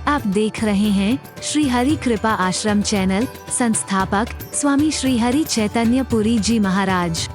आप देख रहे हैं श्री हरि कृपा आश्रम चैनल। संस्थापक स्वामी श्री हरि चैतन्य पुरी जी महाराज।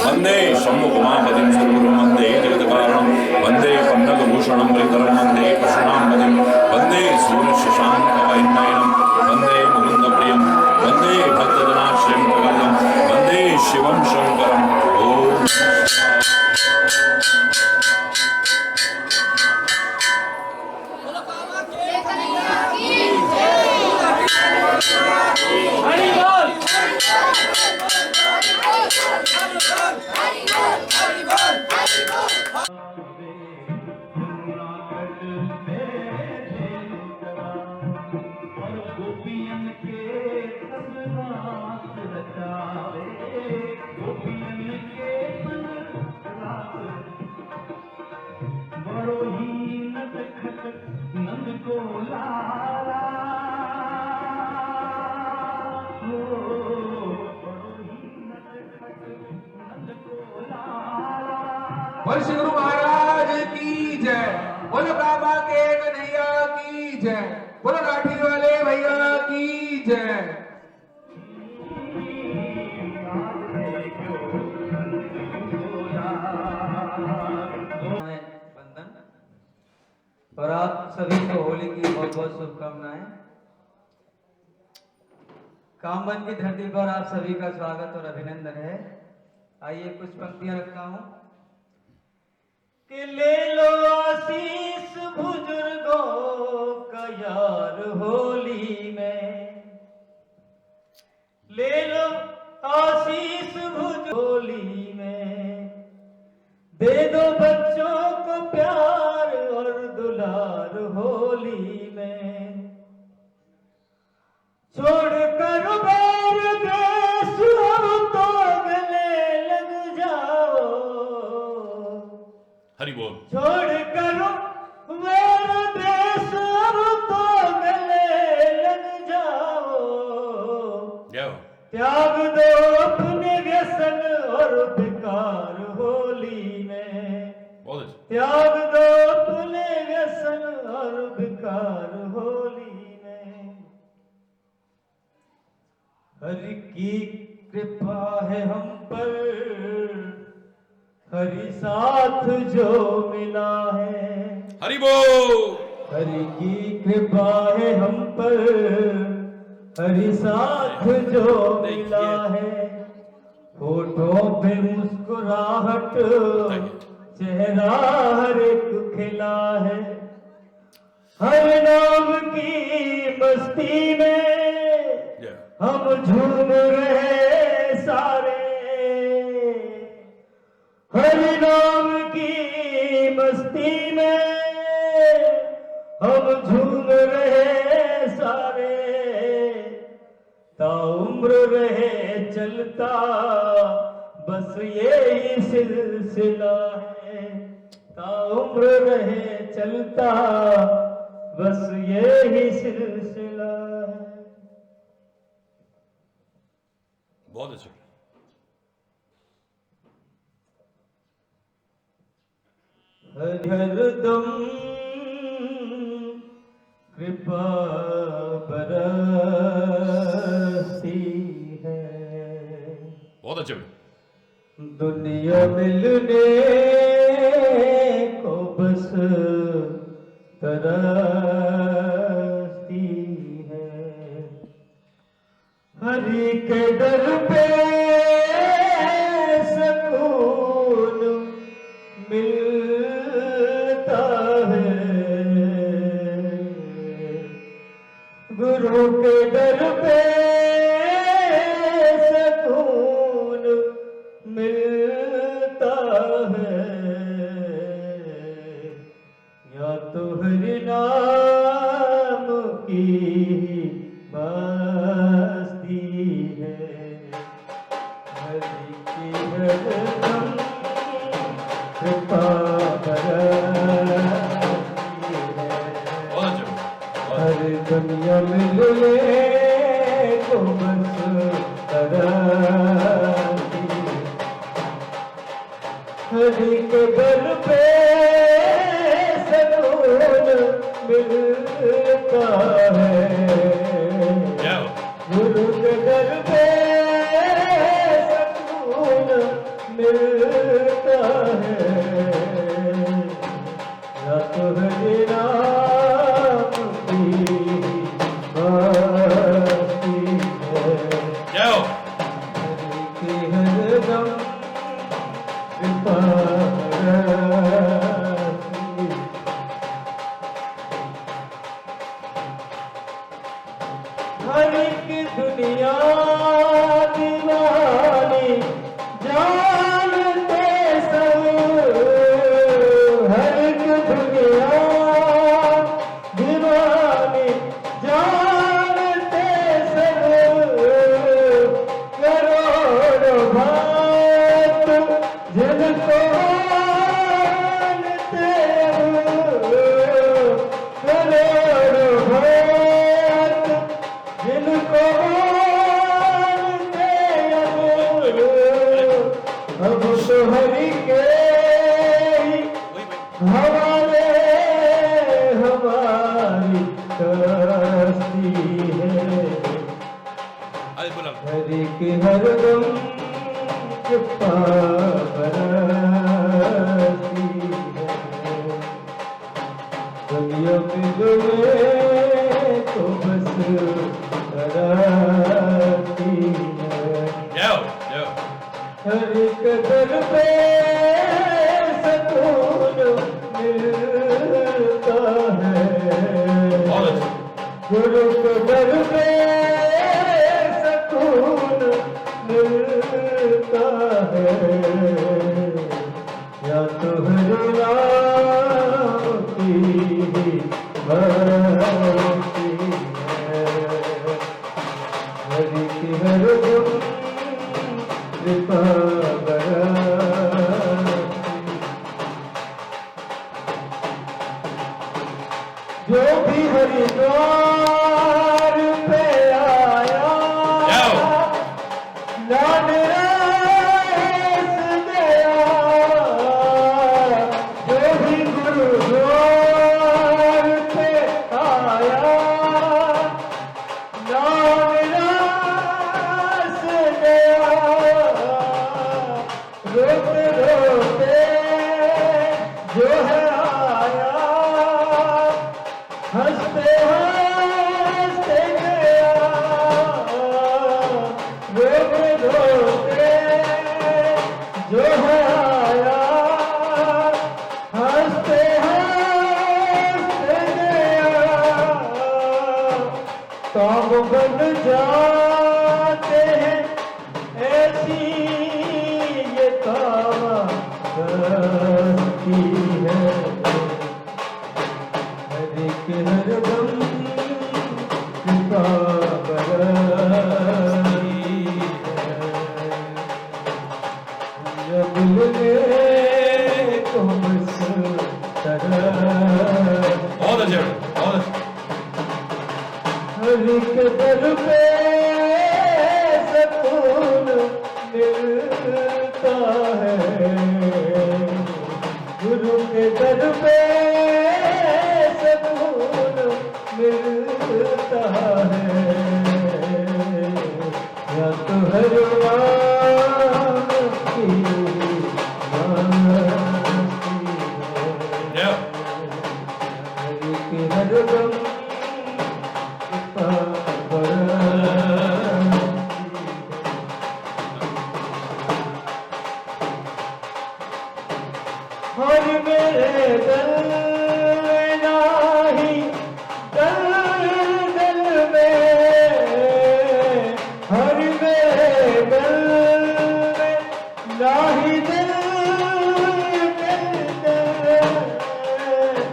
वंदे शम्भुकुमापतिं सर्वगुरुं वंदे जगत्कारणं वंदे पन्नगभूषणं मृतरं वंदे पशुनां वंदे सूर्यशशाङ्कवैन्नयनं वंदे मुकुन्दप्रियं वंदे भक्तजनाश्रयं प्रबलं वंदे शिवं शङ्करम् ओम बोल श्री गुरु महाराज की जय। बोलो बाबा के कन्हैया की जय। बोलो लाठी वाले भैया की जय। वंदन और आप सभी को होली की बहुत बहुत शुभकामनाएं। कामवन की धरती पर आप सभी का स्वागत और अभिनंदन है। आइए कुछ पंक्तियां रखता हूं कि ले लो आशीष बुजुर्गों का यार होली में, ले लो आशीष होली में, दे दो बच्चों को प्यार और दुलार होली में, छोड़ कर बैर देश तो गले लग जाओ, हरि बोल। छोड़ कर बैर देश तो गले लग जाओ, जाओ। त्याग दो अपने व्यसन और बेकार होली में, बहुत अच्छा। त्याग दो अपने व्यसन और बेकार होली में। हरि की कृपा है हम पर, हरि साथ जो मिला है, हरि बोल। हरि की कृपा है हम पर, हरि साथ जो मिला है। होठों पे मुस्कुराहट, चेहरा हर एक खिला है। हर नाम की मस्ती में हम झूम रहे सारे, हर नाम की मस्ती में हम झूम रहे सारे। ताउम्र रहे चलता बस यही सिलसिला है, ताउम्र रहे चलता बस यही सिलसिला है। बहुत अच्छा। हरदम कृपा बरसती है, बहुत अच्छे। दुनिया मिलने को बस तरसती है। हरि के दर पे सकून मिलता है, गुरु के दर पे सकून मिलता है। या तो हरि नाम की मस्ती है, हरि की हरदम कृपा बरसती है। बहुत अच्छा। हर दुनिया मिलने को बस तरसती है। हरि के दर पे सकून मिलता है, जाओ। गुरु के दर पे सकून मिलता है। या तो हरि नाम की मस्ती है, जाओ। हरि की हरदम कृपा बरसती। हर एक दुनिया दीवानी जानते सब, हर एक दुनिया दीवानी जानते सब। करोड़ों भक्त जिनको मानते हो, करोड़ों भक्त जिनको मानते हो। अब तो हरि के हरदम कृपा बरसती है। दुनिया में जुड़े तो बस बरसती है। Yo, yo. हर एक दर पे सुकून मिलता है। बहुत अच्छा। गुरु के दर पे सुकून मिलता है। या तो हर राम की भक्ति है। हरि की हर गुण कृपा बरसती। जो भी हरिद्वार पे आया Yo. लाड रस गया। जो भी गुरुद्वार पे आया लाड रस गया। रोते रोते जो है आया हंसते हंसते गया। रोते रोते जो है आया हंसते हंसते गया। काम बन जाते हैं ऐसी ये कामस्ती है। हरि के हरदम कृपा बरसती है। जब मिलने को बस तरस। बहुत अच्छा, बहुत अच्छा। हरि के दर पे सुकून मिलता है। गुरु के दर पे सुकून मिलता है। या तो हर राम की भक्ति है। Yo. हरि की हरदम कृपा बरसती है। हर मेरे दल में नाही दल दल में। हर मेरे दल में नाही दल दल दल।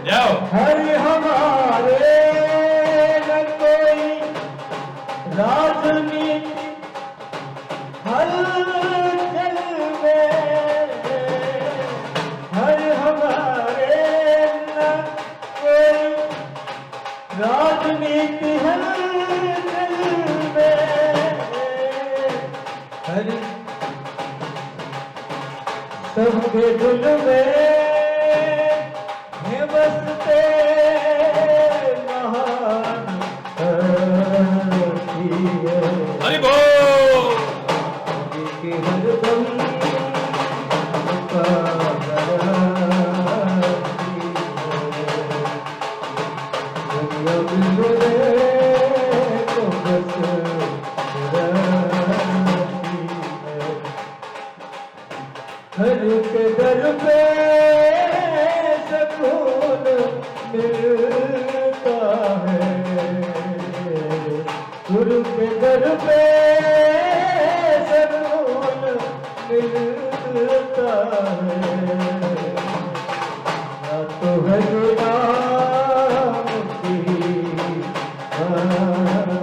Yo. हर हमारे न कोई राजनीति हलचल में। हर हमारे न कोई राजनीति हलचल में। हर सबके दिल में है बसते महान हस्ती है। हरि बोल। हरि के हरदम कृपा बरसती है। दुनिया मिले तो बस बरसती है। हर के दर पे सुकून मिलता है। गुरु के दर पे सुकून मिलता है। या तो हरि नाम की भक्ति।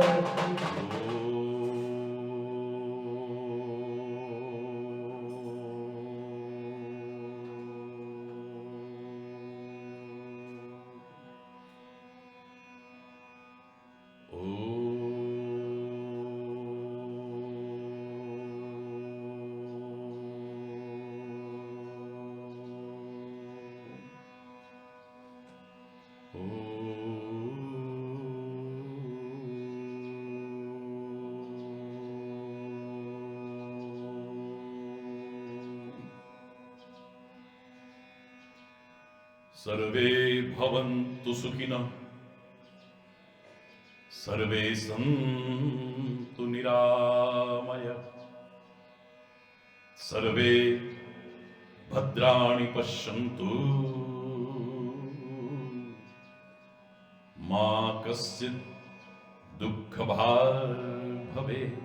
सर्वे भवन्तु सुखिनः सर्वे सन्तु निरामयः सर्वे भद्राणि पश्यन्तु मा कश्चित् दुःखभाग् भवेत्।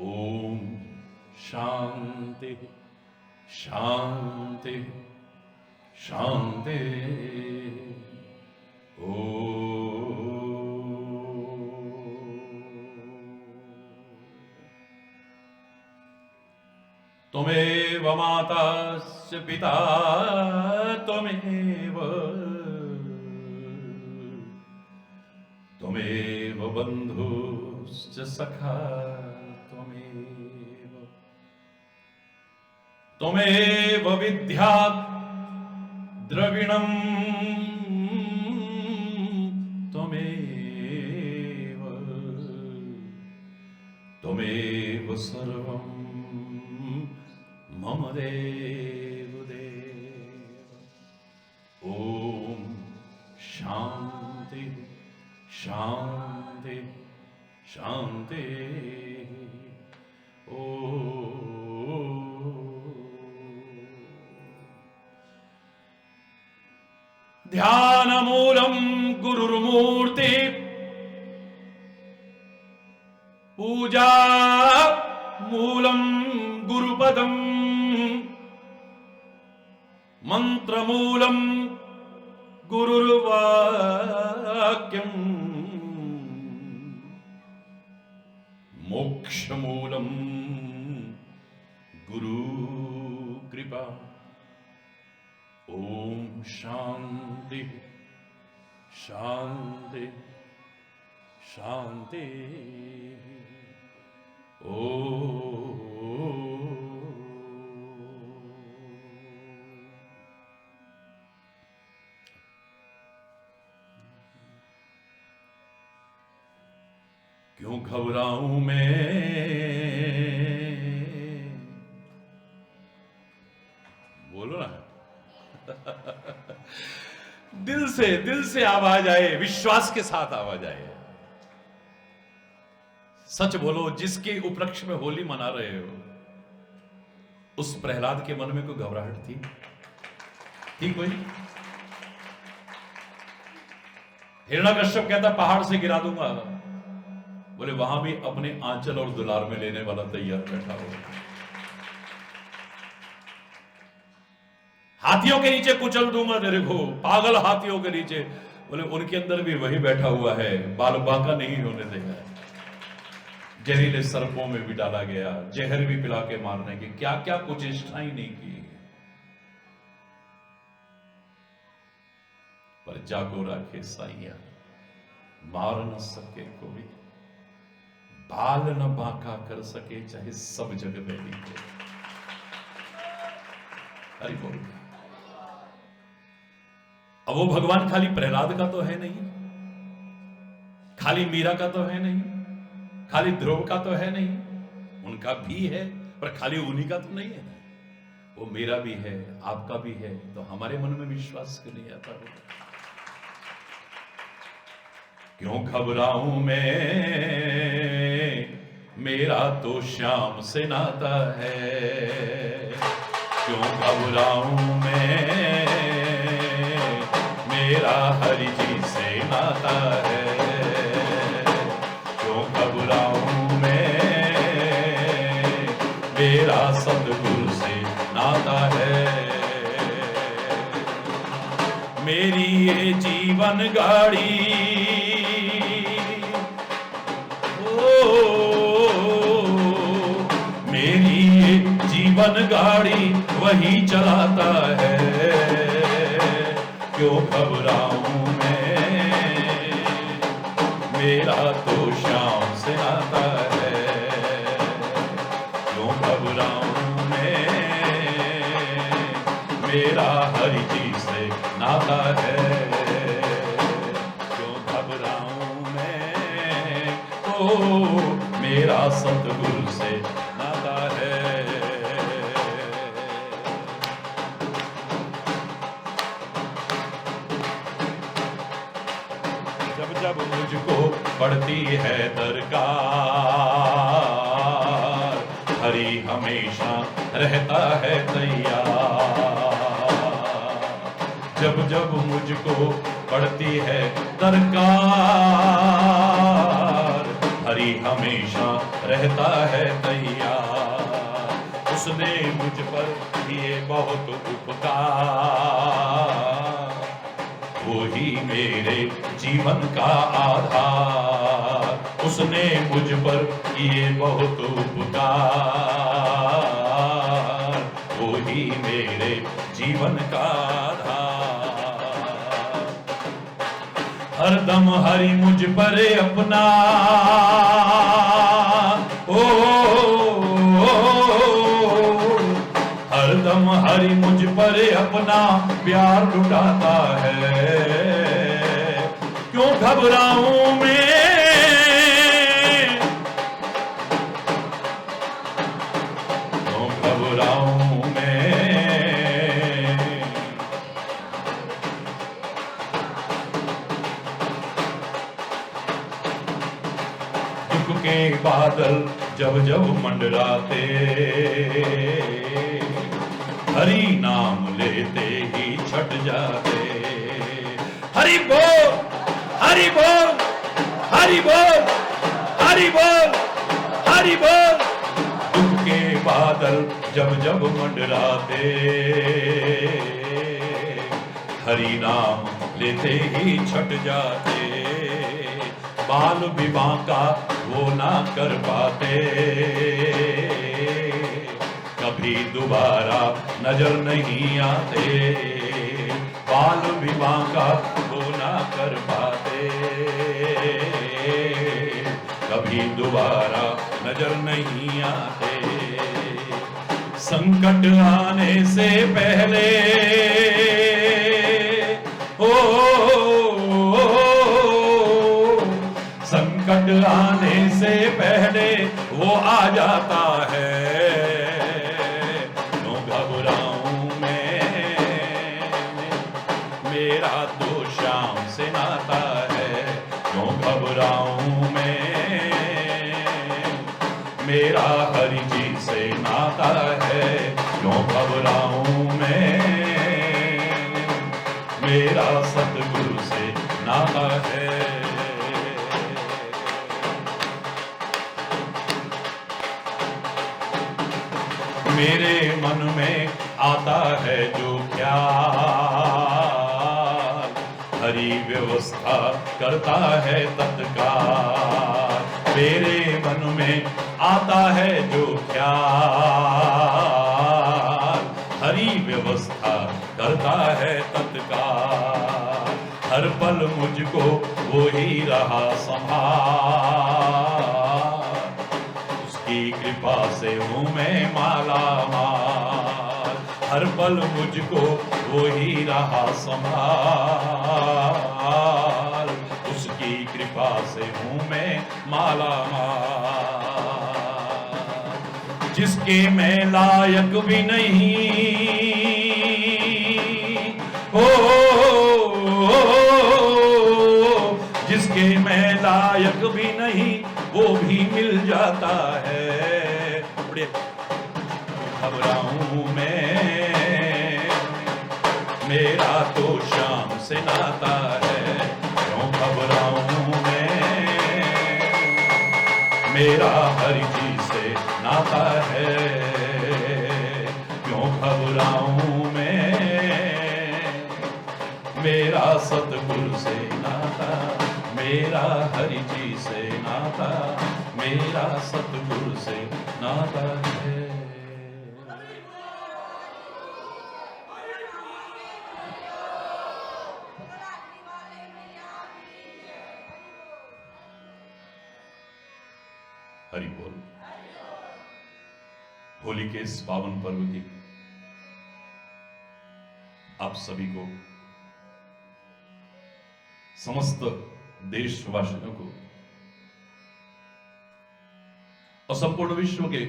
ओम शांति शांति शांति। त्वमेव माता च पिता त्वमेव त्वमेव बन्धुश्च सखा त्वमेव त्वमेव विद्या द्रविणम् त्वमेव त्वमेव सर्वं मम देव देव। ओम शांति शांति शांति। ओ ध्यानमूलं गुरुर्मूर्ति पूजा मूलं गुरुपदम् मंत्रमूलं गुरुर्वाक्यम् मोक्षमूलं गुरुकृपा। ओम शांति शांति शांति। ओ क्यों घबराऊं मैं, बोलो ना। दिल से आवाज आए, विश्वास के साथ आवाज आए। सच बोलो, जिसके उपलक्ष्य में होली मना रहे हो, उस प्रहलाद के मन में कोई घबराहट थी कोई? हिरण्यकश्यप कहता पहाड़ से गिरा दूंगा, बोले वहां भी अपने आंचल और दुलार में लेने वाला तैयार बैठा हो। हाथियों के नीचे कुचल दूंगा तेरे को, पागल हाथियों के नीचे, बोले उनके अंदर भी वही बैठा हुआ है, बाल बांका नहीं होने देगा। जहरीले सर्पों में भी डाला गया, जहर भी पिला के मारने की क्या क्या कुछ चेष्टाएं नहीं की, पर जागो राखे साइया, मार न सके कोई, बाल न बांका कर सके, चाहे सब जग में नीचे। अरे बोल, अब वो भगवान खाली प्रहलाद का तो है नहीं, खाली मीरा का तो है नहीं, खाली ध्रुव का तो है नहीं, उनका भी है, पर खाली उन्हीं का तो नहीं है। वो मेरा भी है, आपका भी है, तो हमारे मन में विश्वास क्यों नहीं आता हो? क्यों घबराऊं मैं, मेरा तो श्याम से नाता है। क्यों घबराऊं मैं, मेरा हरि जी से नाता है। क्यों घबराऊं मैं, मेरा सतगुरु से नाता है। मेरी ये जीवन गाड़ी, मेरी ये जीवन गाड़ी वही चलाता है। क्यों घबराऊं मैं, मेरा तो श्याम से नाता है। क्यों घबराऊं मैं, मेरा हरि जी से नाता है। क्यों घबराऊं मैं, ओ मेरा सतगुरु से नाता है। पड़ती है दरकार, हरि हमेशा रहता है तैयार। जब जब मुझको पड़ती है दरकार, हरि हमेशा रहता है तैयार। उसने मुझ पर किए बहुत उपकार, वो ही मेरे जीवन का आधार। उसने मुझ पर किए बहुत उपकार, वो ही मेरे जीवन का आधार। हरदम हरि मुझ पर अपना हरदम हरि मुझ पर अपना प्यार लुटाता है। क्यों घबराऊं मैं, क्यों घबराऊं मैं। दुख के बादल जब जब मंडराते, हरि नाम लेते ही छट जाते। हरि बोल, हरि बोल, हरि बोल, हरि बोल, हरि बोल। दुख के बादल जब जब मंडराते, हरि नाम लेते ही छट जाते। बाल विवाह का वो ना कर पाते, कभी दोबारा नजर नहीं आते। बाल विवाह का वो ना कर पाते, कभी दोबारा नजर नहीं आते। संकट आने से पहले संकट आने से पहले वो आ जाता है। क्यों घबराऊं मैं, मेरा तो श्याम से नाता है। क्यों घबराऊं मैं, मेरा हरि जी से नाता है। क्यों घबराऊं मैं, मेरा सतगुरु से नाता है। मेरे मन में आता है जो ख्याल, हरि व्यवस्था करता है तत्काल। मेरे मन में आता है जो ख्याल, हरि व्यवस्था करता है तत्काल। हर पल मुझको वो ही रहा संभाल, की कृपा से हूँ मैं माला माल। हर पल मुझको वो ही रहा संभाल, उसकी कृपा से हूँ मैं माला माल। जिसके मैं लायक भी नहीं हो, जिसके मैं लायक भी नहीं वो भी मिल जाता है। घबराऊं मैं, मेरा तो श्याम से नाता है। क्यों घबराऊं मैं, मेरा हरि जी से नाता है। क्यों घबराऊं मैं, मेरा सतगुरु से नाता, मेरा हरि जी से नाता, मेरा सतगुरु से नाता है। हरि बोल। होली के इस पावन पर्व की आप सभी को, समस्त देशवासियों को और संपूर्ण विश्व के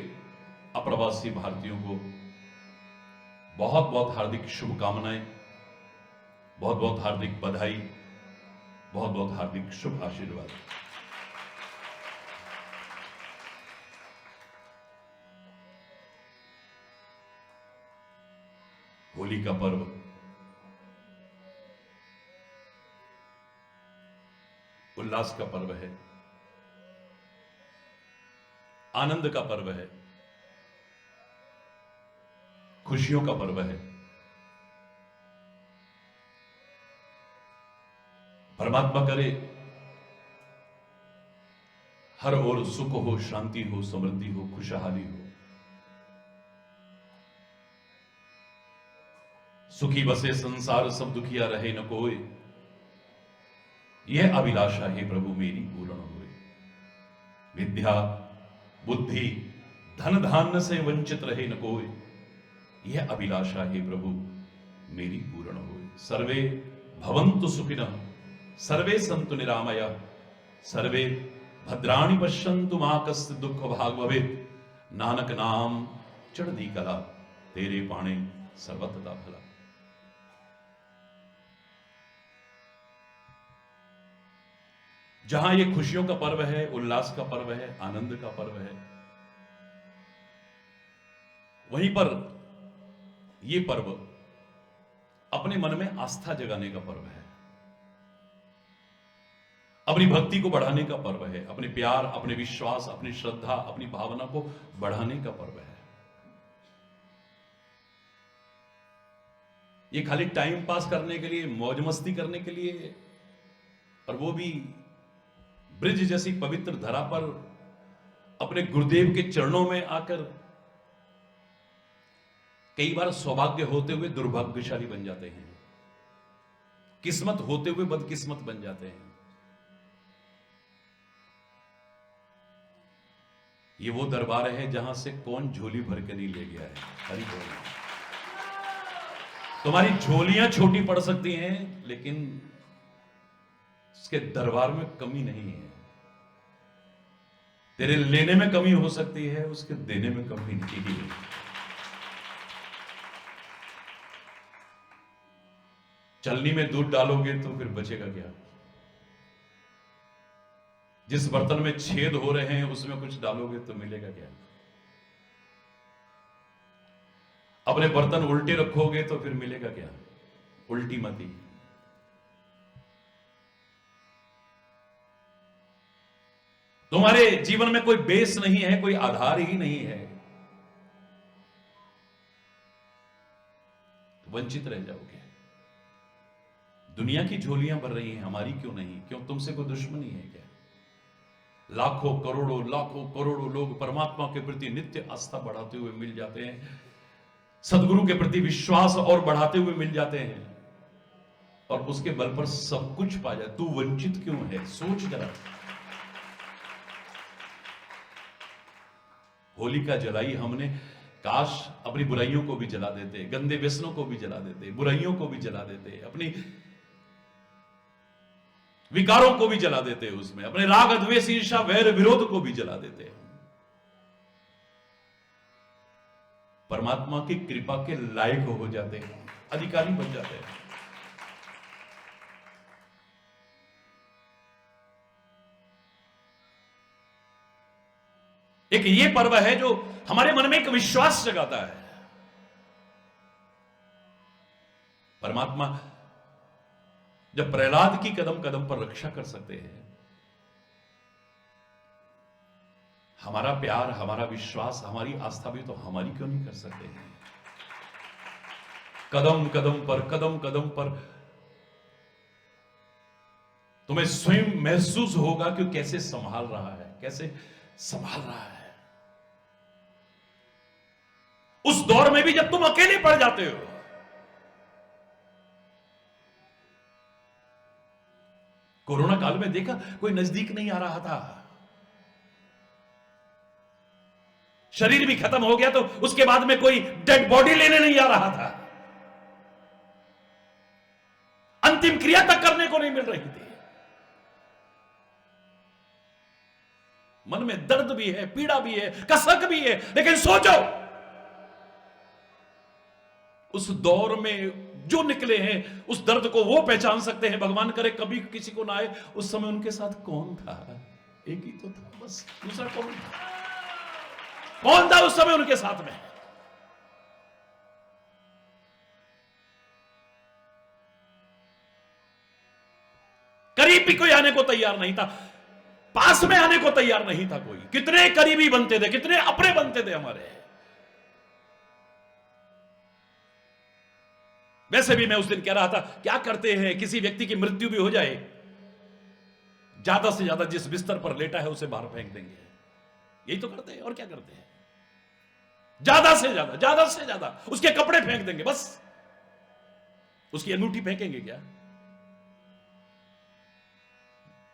अप्रवासी भारतीयों को बहुत बहुत हार्दिक शुभकामनाएं, बहुत बहुत हार्दिक बधाई, बहुत बहुत हार्दिक शुभ आशीर्वाद। होली का पर्व उल्लास का पर्व है, आनंद का पर्व है, खुशियों का पर्व है। परमात्मा करे हर ओर सुख हो, शांति हो, समृद्धि हो, खुशहाली हो। सुखी बसे संसार सब दुखिया रहे न कोई, यह अभिलाषा है प्रभु मेरी पूर्ण होए। विद्या बुद्धि धन धान्य से वंचित रहे न कोई, यह अभिलाषा है प्रभु मेरी पूर्ण होए। सर्वे भवन्तु सुखिनः, सर्वे सन्तु निरामयाः, सर्वे भद्राणि पश्यन्तु मा कश्चित् दुःख भाग् भवेत्। नानक नाम चढ़दी कला, तेरे पाणे सर्वत्र भला। जहां ये खुशियों का पर्व है, उल्लास का पर्व है, आनंद का पर्व है, वहीं पर ये पर्व अपने मन में आस्था जगाने का पर्व है, अपनी भक्ति को बढ़ाने का पर्व है, अपने प्यार, अपने विश्वास, अपनी श्रद्धा, अपनी भावना को बढ़ाने का पर्व है। ये खाली टाइम पास करने के लिए, मौज मस्ती करने के लिए, और वो भी ब्रिज जैसी पवित्र धरा पर अपने गुरुदेव के चरणों में आकर कई बार सौभाग्य होते हुए दुर्भाग्यशाली बन जाते हैं, किस्मत होते हुए बदकिस्मत बन जाते हैं। ये वो दरबार है जहां से कौन झोली भर के नहीं ले गया है। हरि बोल। तुम्हारी झोलियां छोटी पड़ सकती हैं, लेकिन उसके दरबार में कमी नहीं है। तेरे लेने में कमी हो सकती है, उसके देने में कमी नहीं है। चलनी में दूध डालोगे तो फिर बचेगा क्या? जिस बर्तन में छेद हो रहे हैं उसमें कुछ डालोगे तो मिलेगा क्या? अपने बर्तन उल्टे रखोगे तो फिर मिलेगा क्या? उल्टी मती। तुम्हारे जीवन में कोई बेस नहीं है, कोई आधार ही नहीं है, तो वंचित रह जाओगे। दुनिया की झोलियां भर रही हैं, हमारी क्यों नहीं? क्यों तुमसे कोई दुश्मनी है क्या? लाखों करोड़ों लोग परमात्मा के प्रति नित्य आस्था बढ़ाते हुए मिल जाते हैं, सदगुरु के प्रति विश्वास और बढ़ाते हुए मिल जाते हैं, और उसके बल पर सब कुछ पा जाए। तू वंचित क्यों है? सोच जरा। होलिका जलाई हमने, काश अपनी बुराइयों को भी जला देते, गंदे व्यसनों को भी जला देते, बुराइयों को भी जला देते, अपनी विकारों को भी जला देते, उसमें अपने राग द्वेष ईर्ष्या वैर विरोध को भी जला देते। परमात्मा की कृपा के लायक हो जाते हैं, अधिकारी बन जाते हैं। एक ये पर्व है जो हमारे मन में एक विश्वास जगाता है। परमात्मा जब प्रहलाद की कदम कदम पर रक्षा कर सकते हैं, हमारा प्यार, हमारा विश्वास, हमारी आस्था भी तो हमारी क्यों नहीं कर सकते हैं? कदम कदम पर तुम्हें स्वयं महसूस होगा कि कैसे संभाल रहा है, कैसे संभाल रहा है। उस दौर में भी जब तुम अकेले पड़ जाते हो, कोरोना काल में देखा कोई नजदीक नहीं आ रहा था, शरीर भी खत्म हो गया तो उसके बाद में कोई डेड बॉडी लेने नहीं आ रहा था, अंतिम क्रिया तक करने को नहीं मिल रही थी। मन में दर्द भी है, पीड़ा भी है, कसक भी है, लेकिन सोचो उस दौर में जो निकले हैं उस दर्द को वो पहचान सकते हैं। भगवान करे कभी किसी को ना आए। उस समय उनके साथ कौन था? एक ही तो था बस, दूसरा कौन था? कौन था उस समय उनके साथ में? करीब भी कोई आने को तैयार नहीं था, पास में आने को तैयार नहीं था कोई। कितने करीबी बनते थे, कितने अपने बनते थे हमारे। वैसे भी मैं उस दिन कह रहा था, क्या करते हैं, किसी व्यक्ति की मृत्यु भी हो जाए, ज्यादा से ज्यादा जिस बिस्तर पर लेटा है उसे बाहर फेंक देंगे। यही तो करते हैं, और क्या करते हैं? ज्यादा से ज्यादा उसके कपड़े फेंक देंगे, बस। उसकी अंगूठी फेंकेंगे क्या?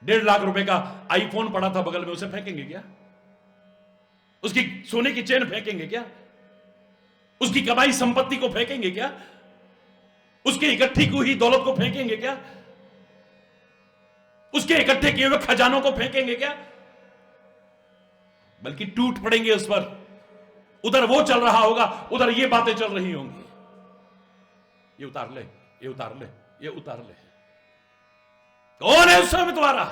1.5 लाख रुपए का आईफोन पड़ा था बगल में, उसे फेंकेंगे क्या? उसकी सोने की चेन फेंकेंगे क्या? उसकी कमाई संपत्ति को फेंकेंगे क्या? उसकी इकट्ठी की हुई दौलत को फेंकेंगे क्या? उसके इकट्ठे किए हुए खजानों को फेंकेंगे क्या? बल्कि टूट पड़ेंगे उस पर। उधर वो चल रहा होगा, उधर ये बातें चल रही होंगी। ये उतार ले, ये उतार ले, ये उतार ले। कौन है उस समय तुम्हारा?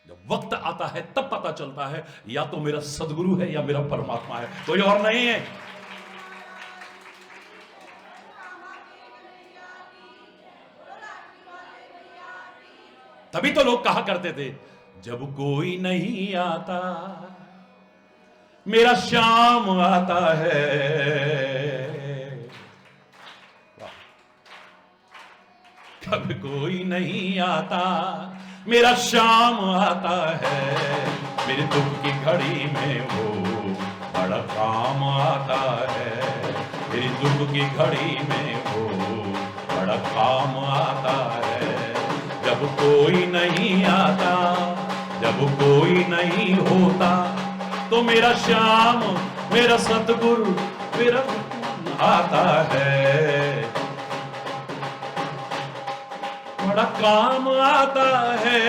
जब वक्त आता है तब पता चलता है, या तो मेरा सदगुरु है या मेरा परमात्मा है, कोई और नहीं है। तभी तो लोग कहा करते थे, जब कोई नहीं आता मेरा श्याम आता है। जब कोई नहीं आता मेरा श्याम आता है, मेरे दुख की घड़ी में वो बड़ा काम आता है। मेरी दुख की घड़ी में वो बड़ा काम आता है। जब कोई नहीं आता, जब कोई नहीं होता, तो मेरा श्याम, मेरा सतगुरु, मेरा आता है, बड़ा काम आता है।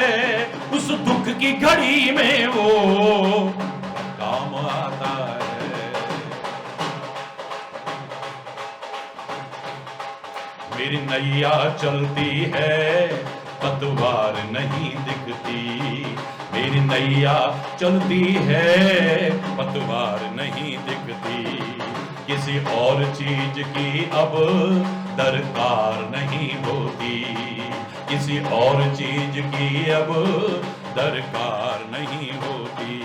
उस दुख की घड़ी में वो काम आता है। मेरी नैया चलती है, पतवार नहीं दिखती। मेरी नैया चलती है, पतवार नहीं दिखती। किसी और चीज की अब दरकार नहीं होती। किसी और चीज की अब दरकार नहीं होती।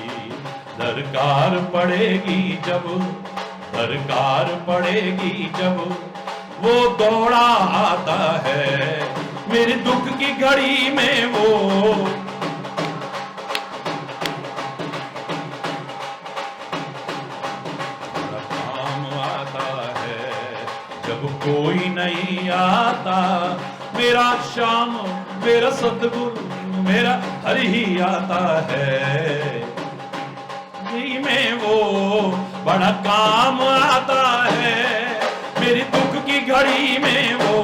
दरकार पड़ेगी जब, दरकार पड़ेगी जब वो दौड़ा आता है। मेरे दुख की घड़ी में वो काम आता है। जब कोई नहीं आता मेरा श्याम, मेरा सतगुरु, मेरा हरि ही आता है। जी में वो बड़ा काम आता है। मेरी दुख की घड़ी में वो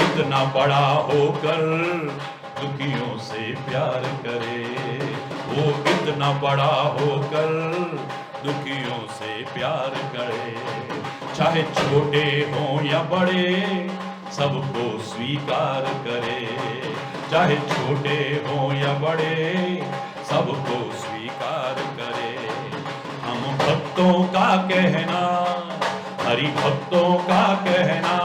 इतना बड़ा होकर दुखियों से प्यार करे। वो इतना बड़ा होकर दुखियों से प्यार करे। चाहे छोटे हों या बड़े सबको स्वीकार करे। चाहे छोटे हों या बड़े सबको स्वीकार करे। हम भक्तों का कहना, हरि भक्तों का कहना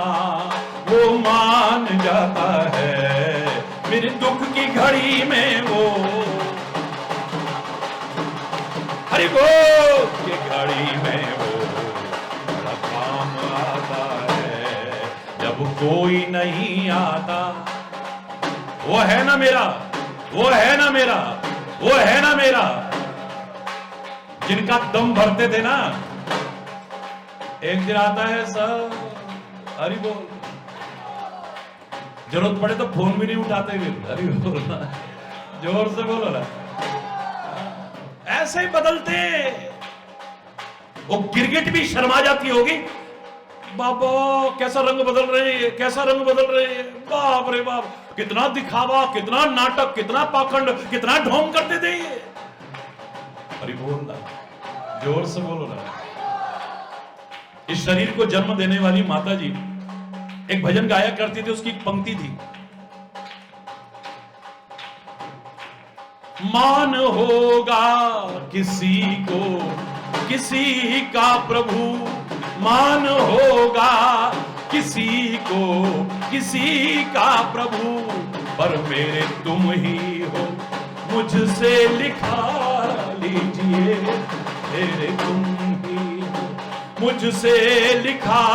वो मान जाता है। मेरे दुख की घड़ी में वो हरि बोल की घड़ी में वो बड़ा काम आता है। जब कोई नहीं आता, वो है ना मेरा, वो है ना मेरा, वो है ना मेरा। जिनका दम भरते थे ना, एक दिन आता है सब हरि बोल। जरूरत पड़े तो फोन भी नहीं उठाते फिर हरि बोल। जोर से बोलो ना। ऐसे ही बदलते। वो गिरगिट भी शर्मा जाती होगी, बाबा कैसा रंग बदल रहे हैं, कैसा रंग बदल रहे हैं। बाप रे बाप, कितना दिखावा, कितना नाटक, कितना पाखंड, कितना ढोंग करते थे ये। हरि बोल ना, जोर से बोलो ना। इस शरीर को जन्म देने वाली माता जी एक भजन गाया करती थी। उसकी एक पंक्ति थी, मान होगा किसी को किसी का प्रभु, मान होगा किसी को किसी का प्रभु, पर मेरे तुम ही हो, मुझसे लिखा लीजिए, मेरे तुम ही हो, मुझसे लिखा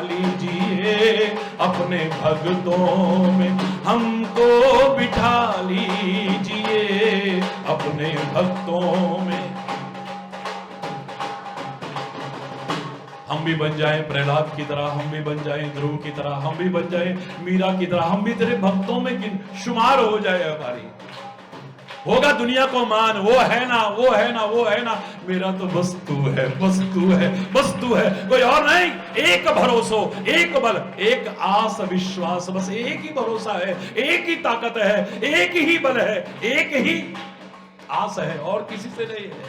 लीजिए, अपने भक्तों में हमको बिठा लीजिए, अपने भक्तों में। हम भी बन जाएं प्रहलाद की तरह, हम भी बन जाएं ध्रुव की तरह, हम भी बन जाएं मीरा की तरह, हम भी तेरे भक्तों में शुमार हो जाए हमारी। होगा दुनिया को मान, वो है ना, वो है ना, वो है ना, मेरा तो बस तू है, बस तू है, बस तू है, कोई और नहीं। एक भरोसा, एक बल, एक आस विश्वास, बस एक ही भरोसा है, एक ही ताकत है, एक ही बल है, एक ही आस है, और किसी से नहीं है।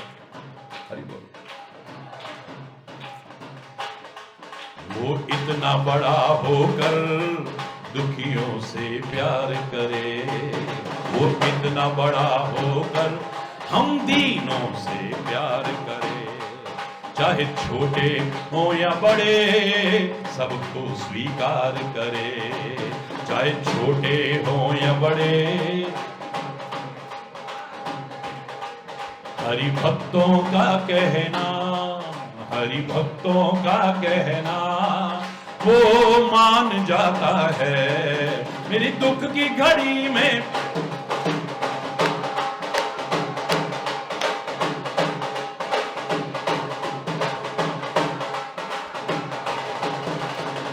हरि बोल। वो इतना बड़ा होकर दुखियों से प्यार करे, वो इतना बड़ा होकर हम दीनों से प्यार करे, चाहे छोटे हो या बड़े सबको स्वीकार करे, चाहे छोटे हो या बड़े। हरि भक्तों का कहना, हरि भक्तों का कहना वो मान जाता है, मेरी दुख की घड़ी में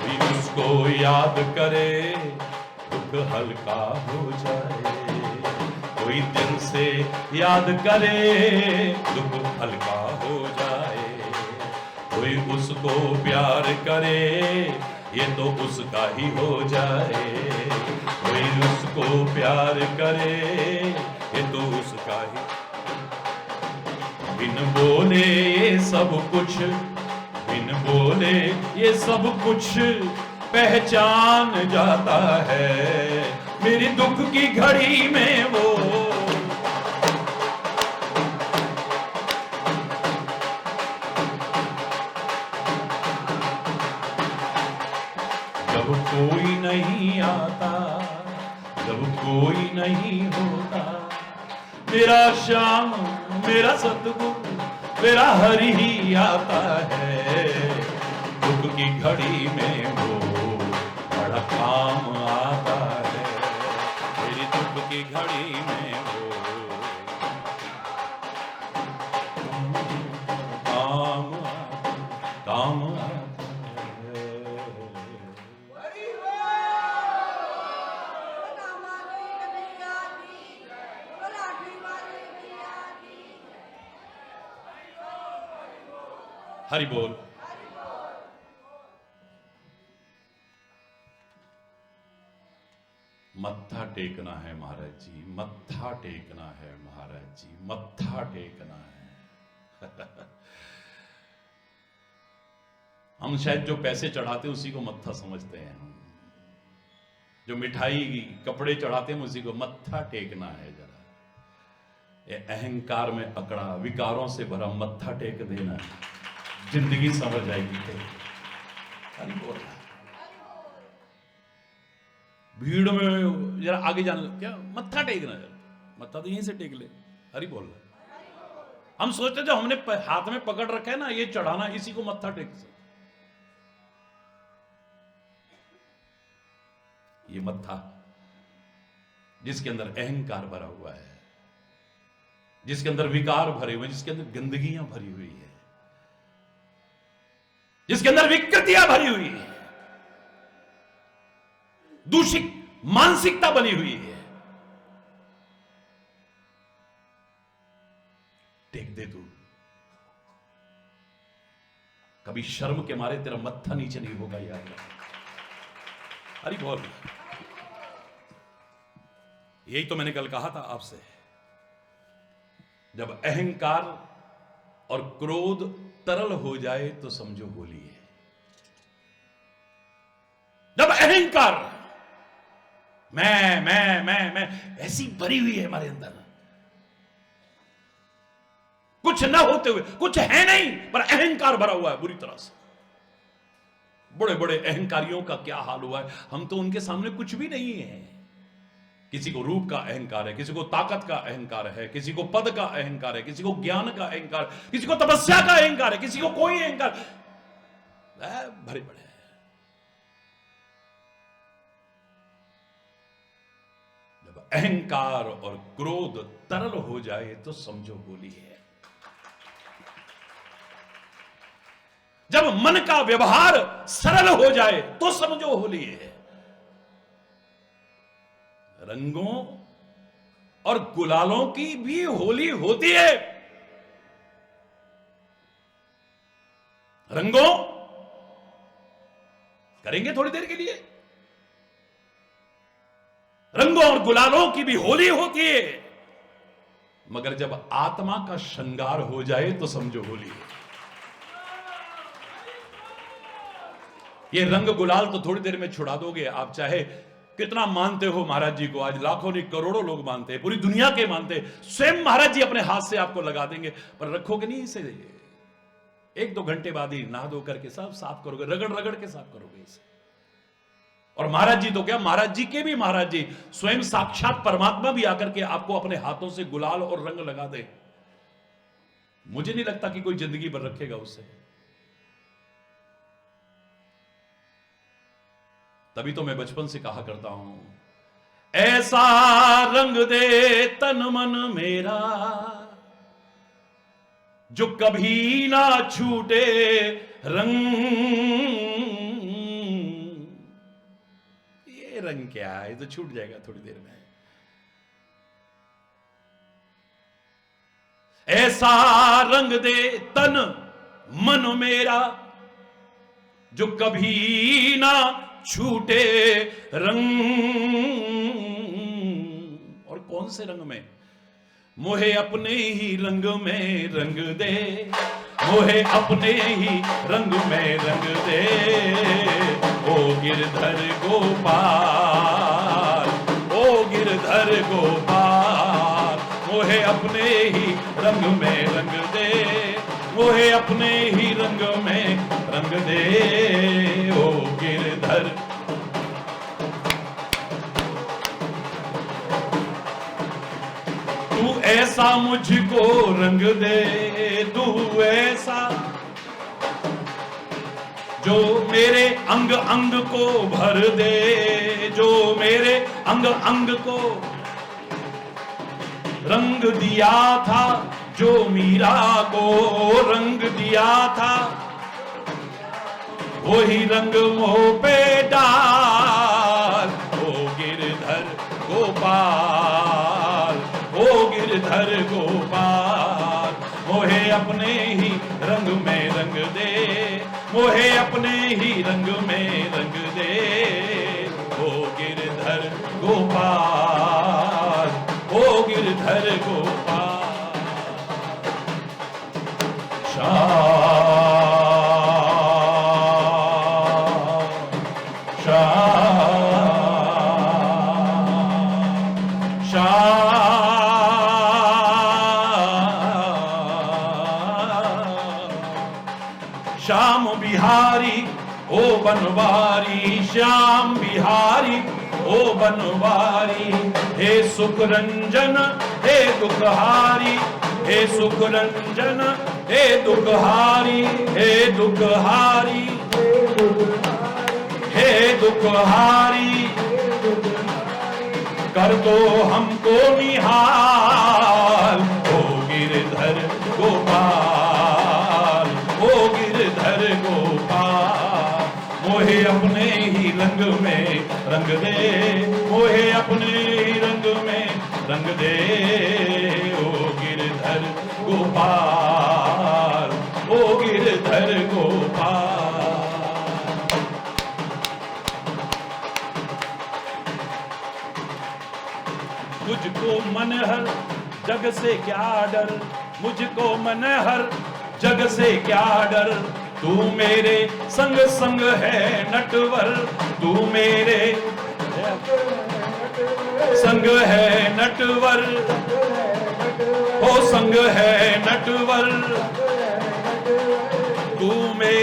भी उसको याद करे दुख हल्का हो जाए, कोई दिल से याद करे दुख हल्का हो जाए, कोई उसको प्यार करे ये तो उसका ही हो जाए, कोई उसको प्यार करे ये तो उसका ही। बिन बोले ये सब कुछ, बिन बोले ये सब कुछ पहचान जाता है, मेरी दुख की घड़ी में वो जब कोई नहीं आता, जब कोई नहीं होता, मेरा श्याम मेरा सतगुरु मेरा हरि ही आता है, दुख की घड़ी में वो बड़ा काम आता है, मेरी दुख की घड़ी में वो काम आता है। हरि बोल। मत्था टेकना है महाराज जी, मत्था टेकना है महाराज जी, मत्था टेकना है। हम शायद जो पैसे चढ़ाते हैं उसी को मत्था समझते हैं, हम जो मिठाई कपड़े चढ़ाते हैं उसी को मत्था टेकना है। जरा ये अहंकार में अकड़ा विकारों से भरा मत्था टेक देना है, जिंदगी समझ आएगी। हरि बोल। भीड़ में जरा आगे जाना, क्या मत्था टेकना, जरा मत्था तो यहीं से टेक ले। हरि बोल। हम सोचते जो हमने हाथ में पकड़ रखा है ना ये चढ़ाना, इसी को मत्था टेक सकते। ये मत्था जिसके अंदर अहंकार भरा हुआ है, जिसके अंदर विकार भरे हुए, जिसके अंदर गंदगियां भरी हुई है, जिसके अंदर विकृतियां भरी हुई है, दूषित मानसिकता बनी हुई है, टेक दे तू। कभी शर्म के मारे तेरा मत्था नीचे नहीं होगा यार। अरे बोल। यही तो मैंने कल कहा था आपसे, जब अहंकार और क्रोध तरल हो जाए तो समझो होली है। जब अहंकार मैं ऐसी भरी हुई है हमारे अंदर, कुछ ना होते हुए, कुछ है नहीं पर अहंकार भरा हुआ है बुरी तरह से, बड़े बड़े अहंकारियों का क्या हाल हुआ है, हम तो उनके सामने कुछ भी नहीं है। किसी को रूप का अहंकार है, किसी को ताकत का अहंकार है, किसी को पद का अहंकार है, किसी को ज्ञान का अहंकार, किसी को तपस्या का अहंकार है, किसी को कोई अहंकार, भरे पड़े। जब अहंकार और क्रोध तरल हो जाए तो समझो होली है। जब मन का व्यवहार सरल हो जाए तो समझो होली है। रंगों और गुलालों की भी होली होती है। रंगों करेंगे थोड़ी देर के लिए, रंगों और गुलालों की भी होली होती है, मगर जब आत्मा का श्रृंगार हो जाए तो समझो होली है। ये रंग गुलाल तो थोड़ी देर में छुड़ा दोगे आप, चाहे कितना मानते हो महाराज जी को। आज लाखों नहीं करोड़ों लोग मानते हैं, पूरी दुनिया के मानते हैं। स्वयं महाराज जी अपने हाथ से आपको लगा देंगे, पर रखोगे नहीं इसे। 1-2 घंटे बाद ही नहा धो करके सब साफ करोगे, रगड़ रगड़ के साफ करोगे इसे। और महाराज जी तो क्या, महाराज जी के भी महाराज जी स्वयं साक्षात परमात्मा भी आकर के आपको अपने हाथों से गुलाल और रंग लगा दे, मुझे नहीं लगता कि कोई जिंदगी भर रखेगा उससे। तभी तो मैं बचपन से कहा करता हूं, ऐसा रंग दे तन मन मेरा जो कभी ना छूटे रंग। ये रंग क्या है, ये तो छूट जाएगा थोड़ी देर में। ऐसा रंग दे तन मन मेरा जो कभी ना छूटे रंग। और कौन से रंग में? मोहे अपने ही रंग में रंग दे, मोहे अपने ही रंग में रंग दे। ओ गिरधर गोपाल, ओ गिरधर गोपाल, मोहे अपने ही रंग में रंग दे, मोहे अपने ही रंग में रंग दे। ओ गिरधर तू ऐसा मुझको रंग दे, तू ऐसा जो मेरे अंग अंग को भर दे, जो मेरे अंग अंग को रंग दिया था, जो मीरा को रंग दिया था, वही रंग मोह पे डाल। ओ गिरधर गोपाल, ओ गिरधर गोपाल, मोहे अपने ही रंग में रंग दे, मोहे अपने ही रंग में रंग दे। ओ गिरधर गोपाल, ओ गिरधर गोपाल। श्याम बिहारी ओ बनवारी, श्याम बिहारी ओ बनवारी। हे सुख रंजन हे दुखहारी, हे सुख रंजन हे दुखहारी, हे दुखहारी, हे दुखहारी। कर दो हमको निहाल, ओ गिरधर गोपाल, ओ गिरधर गोपाल। मोहे अपने ही रंग में रंग दे, मोहे अपने ही रंग में रंग दे। ओ गिरधर गोपाल, ओ गिरधर गोपाल। मुझको मन हर जग से क्या डर, मुझको मन हर जग से क्या डर। तू मेरे संग संग है नटवर, तू मेरे संग है नटवर, ओ संग है नटवर। तू मेरे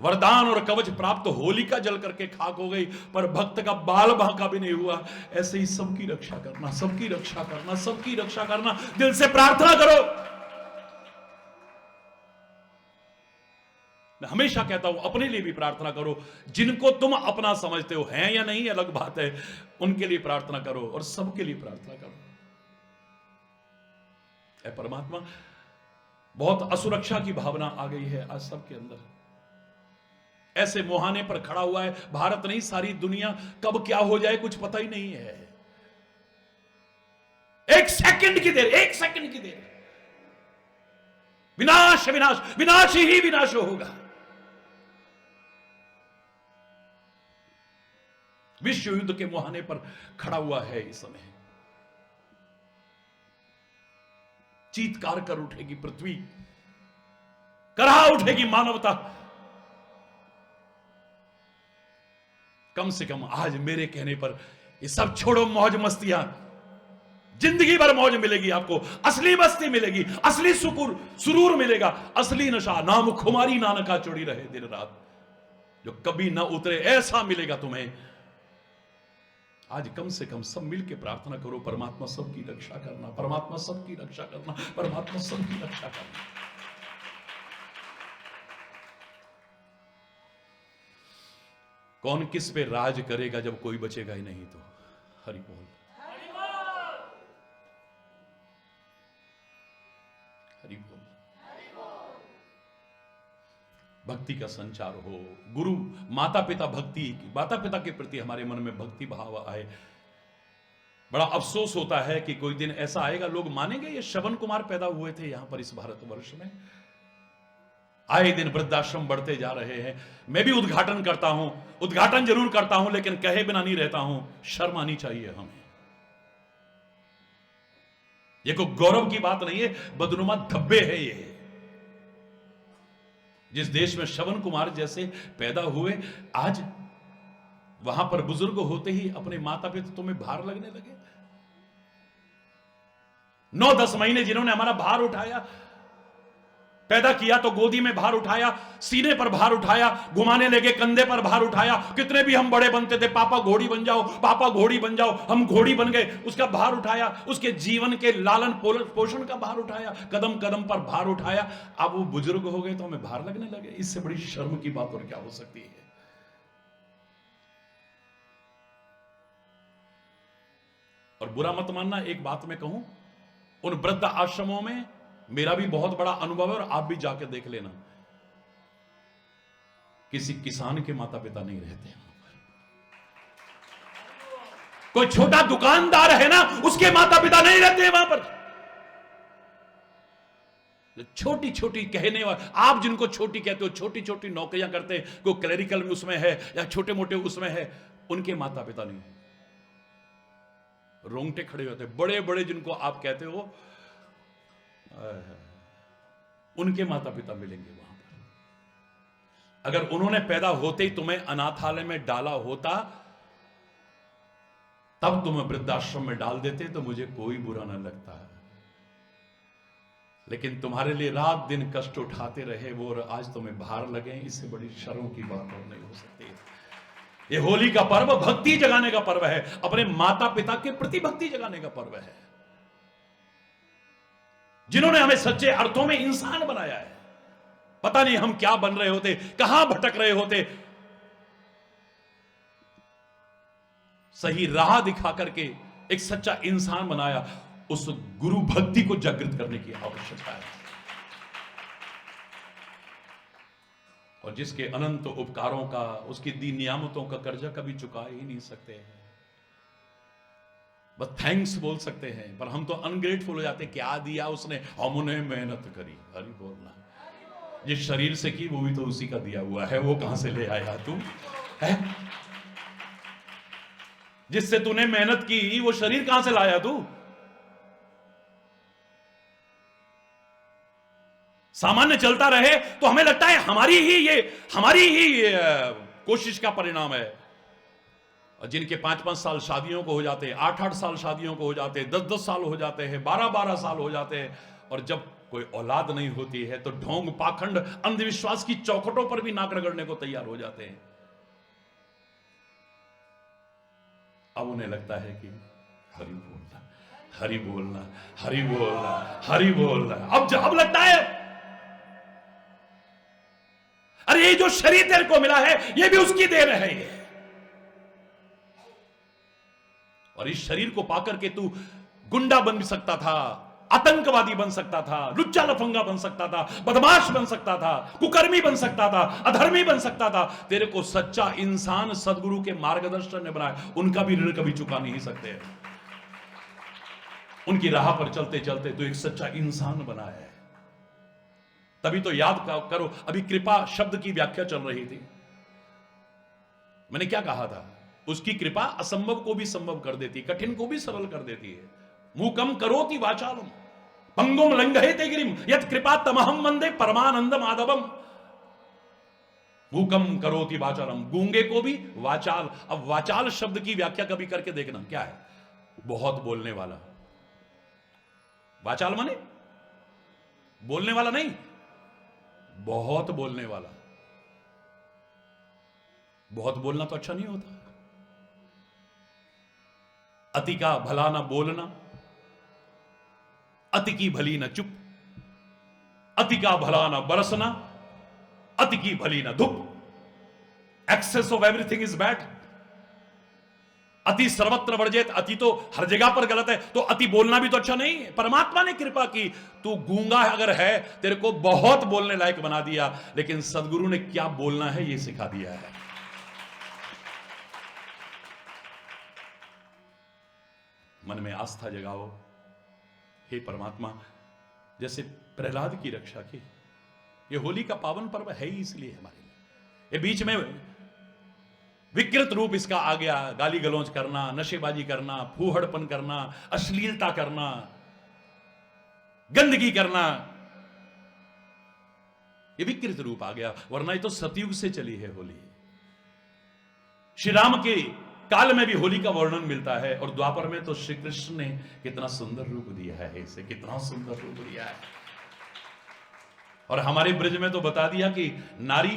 वरदान और कवच प्राप्त, होलिका जल करके खाक हो गई, पर भक्त का बाल बांका भी नहीं हुआ। ऐसे ही सबकी रक्षा करना, सबकी रक्षा करना, सबकी रक्षा करना, दिल से प्रार्थना करो। मैं हमेशा कहता हूं अपने लिए भी प्रार्थना करो। जिनको तुम अपना समझते हो, हैं या नहीं अलग बात है, उनके लिए प्रार्थना करो और सबके लिए प्रार्थना करो। ऐ परमात्मा, बहुत असुरक्षा की भावना आ गई है आज सबके अंदर। ऐसे मुहाने पर खड़ा हुआ है भारत नहीं, सारी दुनिया। कब क्या हो जाए कुछ पता ही नहीं है। एक सेकंड की देर, एक सेकंड की देर, विनाश विनाश, विनाश ही विनाश होगा। विश्व युद्ध के मुहाने पर खड़ा हुआ है इस समय। चीत्कार कर उठेगी पृथ्वी, करहा उठेगी मानवता। कम से कम आज मेरे कहने पर ये सब छोड़ो मौज मस्तियां। जिंदगी भर मौज मिलेगी आपको, असली मस्ती मिलेगी, असली सुरूर मिलेगा, असली नशा। नाम खुमारी नानका चोड़ी रहे दिन रात, जो कभी ना उतरे, ऐसा मिलेगा तुम्हें। आज कम से कम सब मिलकर प्रार्थना करो, परमात्मा सबकी रक्षा करना, परमात्मा सबकी रक्षा करना, परमात्मा सबकी रक्षा करना। कौन किस पे राज करेगा जब कोई बचेगा ही नहीं? तो हरि बोल, हरि बोल। भक्ति का संचार हो, गुरु माता पिता भक्ति, माता पिता के प्रति हमारे मन में भक्ति भाव आए। बड़ा अफसोस होता है कि कोई दिन ऐसा आएगा, लोग मानेंगे ये श्रवण कुमार पैदा हुए थे यहां पर इस भारतवर्ष में। आए दिन वृद्धाश्रम बढ़ते जा रहे हैं। मैं भी उद्घाटन करता हूं, उद्घाटन जरूर करता हूं, लेकिन कहे बिना नहीं रहता हूं। शर्म आनी चाहिए हमें। ये कोई गौरव की बात नहीं है, बदनुमा धब्बे है ये। जिस देश में श्रवण कुमार जैसे पैदा हुए, आज वहां पर बुजुर्ग होते ही अपने माता पिता तुम्हें भार लगने लगे। 9-10 महीने जिन्होंने हमारा भार उठाया, पैदा किया तो गोदी में भार उठाया, सीने पर भार उठाया, घुमाने लगे कंधे पर भार उठाया। कितने भी हम बड़े बनते थे, पापा घोड़ी बन जाओ, पापा घोड़ी बन जाओ, हम घोड़ी बन गए। उसका भार उठाया, उसके जीवन के लालन पोषण का भार उठाया, कदम कदम पर भार उठाया। अब वो बुजुर्ग हो गए तो हमें भार लगने लगे। इससे बड़ी शर्म की बात और क्या हो सकती है? और बुरा मत मानना, एक बात मैं कहूं, उन वृद्ध आश्रमों में मेरा भी बहुत बड़ा अनुभव है और आप भी जाकर देख लेना, किसी किसान के माता पिता नहीं रहते वहां पर। कोई छोटा दुकानदार है ना, उसके माता पिता नहीं रहते हैं वहां पर। छोटी छोटी कहने वाले, आप जिनको छोटी कहते हो, छोटी छोटी नौकरियां करते हैं, कोई क्लरिकल में उसमें है या छोटे मोटे उसमें है, उनके माता पिता नहीं। रोंगटे खड़े होते, बड़े बड़े जिनको आप कहते हो, उनके माता पिता मिलेंगे वहां पर। अगर उन्होंने पैदा होते ही तुम्हें अनाथालय में डाला होता, तब तुम्हें वृद्धाश्रम में डाल देते तो मुझे कोई बुरा ना लगता है। लेकिन तुम्हारे लिए रात दिन कष्ट उठाते रहे वो, और आज तुम्हें भार लगे, इससे बड़ी शर्म की बात और नहीं हो सकती। ये होली का पर्व भक्ति जगाने का पर्व है, अपने माता पिता के प्रति भक्ति जगाने का पर्व है, जिन्होंने हमें सच्चे अर्थों में इंसान बनाया है। पता नहीं हम क्या बन रहे होते, कहां भटक रहे होते। सही राह दिखा करके एक सच्चा इंसान बनाया। उस गुरु भक्ति को जागृत करने की आवश्यकता है, और जिसके अनंत उपकारों का, उसकी दी नियामतों का कर्जा कभी चुका ही नहीं सकते हैं। बस थैंक्स बोल सकते हैं, पर हम तो अनग्रेटफुल हो जाते। क्या दिया उसने? हमने मेहनत करी। हरि बोलना, जिस शरीर से की वो भी तो उसी का दिया हुआ है, वो कहां से ले आया तू? है जिससे तूने मेहनत की, वो शरीर कहां से लाया तू? सामान्य चलता रहे तो हमें लगता है हमारी ही कोशिश का परिणाम है। और जिनके 5-5 साल शादियों को हो जाते हैं, 8-8 साल शादियों को हो जाते हैं, 10-10 साल हो जाते हैं, 12-12 साल हो जाते हैं, और जब कोई औलाद नहीं होती है तो ढोंग, पाखंड, अंधविश्वास की चौखटों पर भी नाक रगड़ने को तैयार हो जाते हैं। अब उन्हें लगता है कि हरि बोलना, हरि बोलना, हरि बोलना, हरि बोलना। अब लगता है अरे ये जो शरीर तेरे को मिला है ये भी उसकी देन है ये। और इस शरीर को पाकर के तू गुंडा बन सकता था, आतंकवादी बन सकता था, लुच्चा लफंगा बन सकता था, बदमाश बन सकता था, कुकर्मी बन सकता था, अधर्मी बन सकता था। तेरे को सच्चा इंसान सदगुरु के मार्गदर्शन ने बनाया, उनका भी ऋण कभी चुका नहीं सकते। उनकी राह पर चलते चलते तो एक सच्चा इंसान बना है। तभी तो याद करो, अभी कृपा शब्द की व्याख्या चल रही थी। मैंने क्या कहा था? उसकी कृपा असंभव को भी संभव कर देती, कठिन को भी सरल कर देती है। मूकम करोति वाचालम पंगुम लंघयते गिरिम यत् कृपा तमहम वंदे परमानंद माधवम। मूकम करोति वाचालम, गूंगे को भी वाचाल। अब वाचाल शब्द की व्याख्या कभी करके देखना क्या है? बहुत बोलने वाला। वाचाल माने बोलने वाला नहीं, बहुत बोलने वाला। बहुत बोलना तो अच्छा नहीं होता। अति का भला ना बोलना, अति की भली न चुप, अति का भला ना बरसना, अति की भली ना धूप। Excess of everything is bad. अति सर्वत्र वर्जित, अति तो हर जगह पर गलत है, तो अति बोलना भी तो अच्छा नहीं है। परमात्मा ने कृपा की, तू गूंगा अगर है, तेरे को बहुत बोलने लायक बना दिया, लेकिन सदगुरु ने क्या बोलना है यह सिखा दिया है। मन में आस्था जगाओ, हे परमात्मा। जैसे प्रहलाद की रक्षा की, ये होली का पावन पर्व है ही इसलिए हमारे लिए। ये बीच में विकृत रूप इसका आ गया, गाली गलौज करना, नशेबाजी करना, फूहड़पन करना, अश्लीलता करना, गंदगी करना, ये विकृत रूप आ गया। वरना ये तो सतयुग से चली है होली। श्री राम के काल में भी होली का वर्णन मिलता है, और द्वापर में तो श्री कृष्ण ने कितना सुंदर रूप दिया है इसे, कितना सुंदर रूप दिया है। और हमारे ब्रज में तो बता दिया कि नारी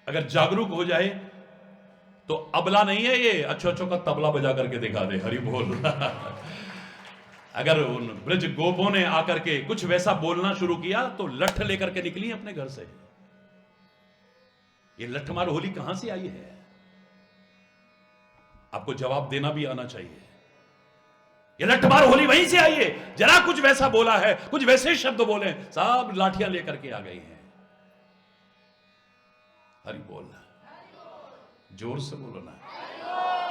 अगर जागरूक हो जाए तो अबला नहीं है ये, अच्छो का तबला बजा करके दिखा दे, हरि बोल। अगर उन ब्रज गोपों ने आकर के कुछ वैसा बोलना शुरू किया तो लठ लेकर के निकली अपने घर से। ये लठमार होली कहां से आई है? आपको जवाब देना भी आना चाहिए। ये लठमार होली वहीं से आई है। जरा कुछ वैसा बोला है, कुछ वैसे शब्द बोले, सब लाठियां लेकर के आ गई हैं। हरि बोलना, जोर से बोलो ना।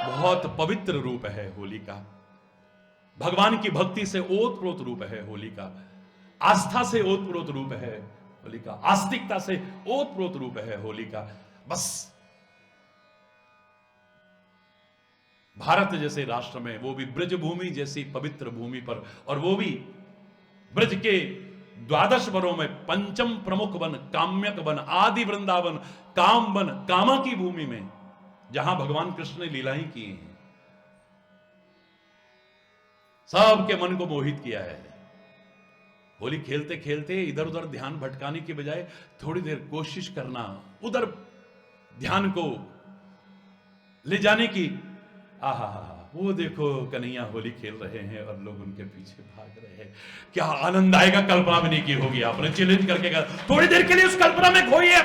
बहुत पवित्र रूप है होली का। भगवान की भक्ति से ओतप्रोत रूप है होली का। आस्था से ओतप्रोत रूप है होली का। आस्तिकता से ओतप्रोत रूप है होली का। बस भारत जैसे राष्ट्र में, वो भी ब्रज भूमि जैसी पवित्र भूमि पर, और वो भी ब्रज के 12 वनों में पंचम प्रमुख वन, काम्यक वन, आदि वृंदावन, काम वन, कामा की भूमि में, जहां भगवान कृष्ण ने लीलाएं की हैं, सबके मन को मोहित किया है। होली खेलते खेलते इधर उधर ध्यान भटकाने की बजाय थोड़ी देर कोशिश करना उधर ध्यान को ले जाने की। आहा, वो देखो कन्हैया होली खेल रहे हैं और लोग उनके पीछे भाग रहे हैं, क्या आनंद आएगा। कल्पना भी नहीं की होगी आपने, चैलेंज करके कर, थोड़ी देर के लिए उस कल्पना में खोइए।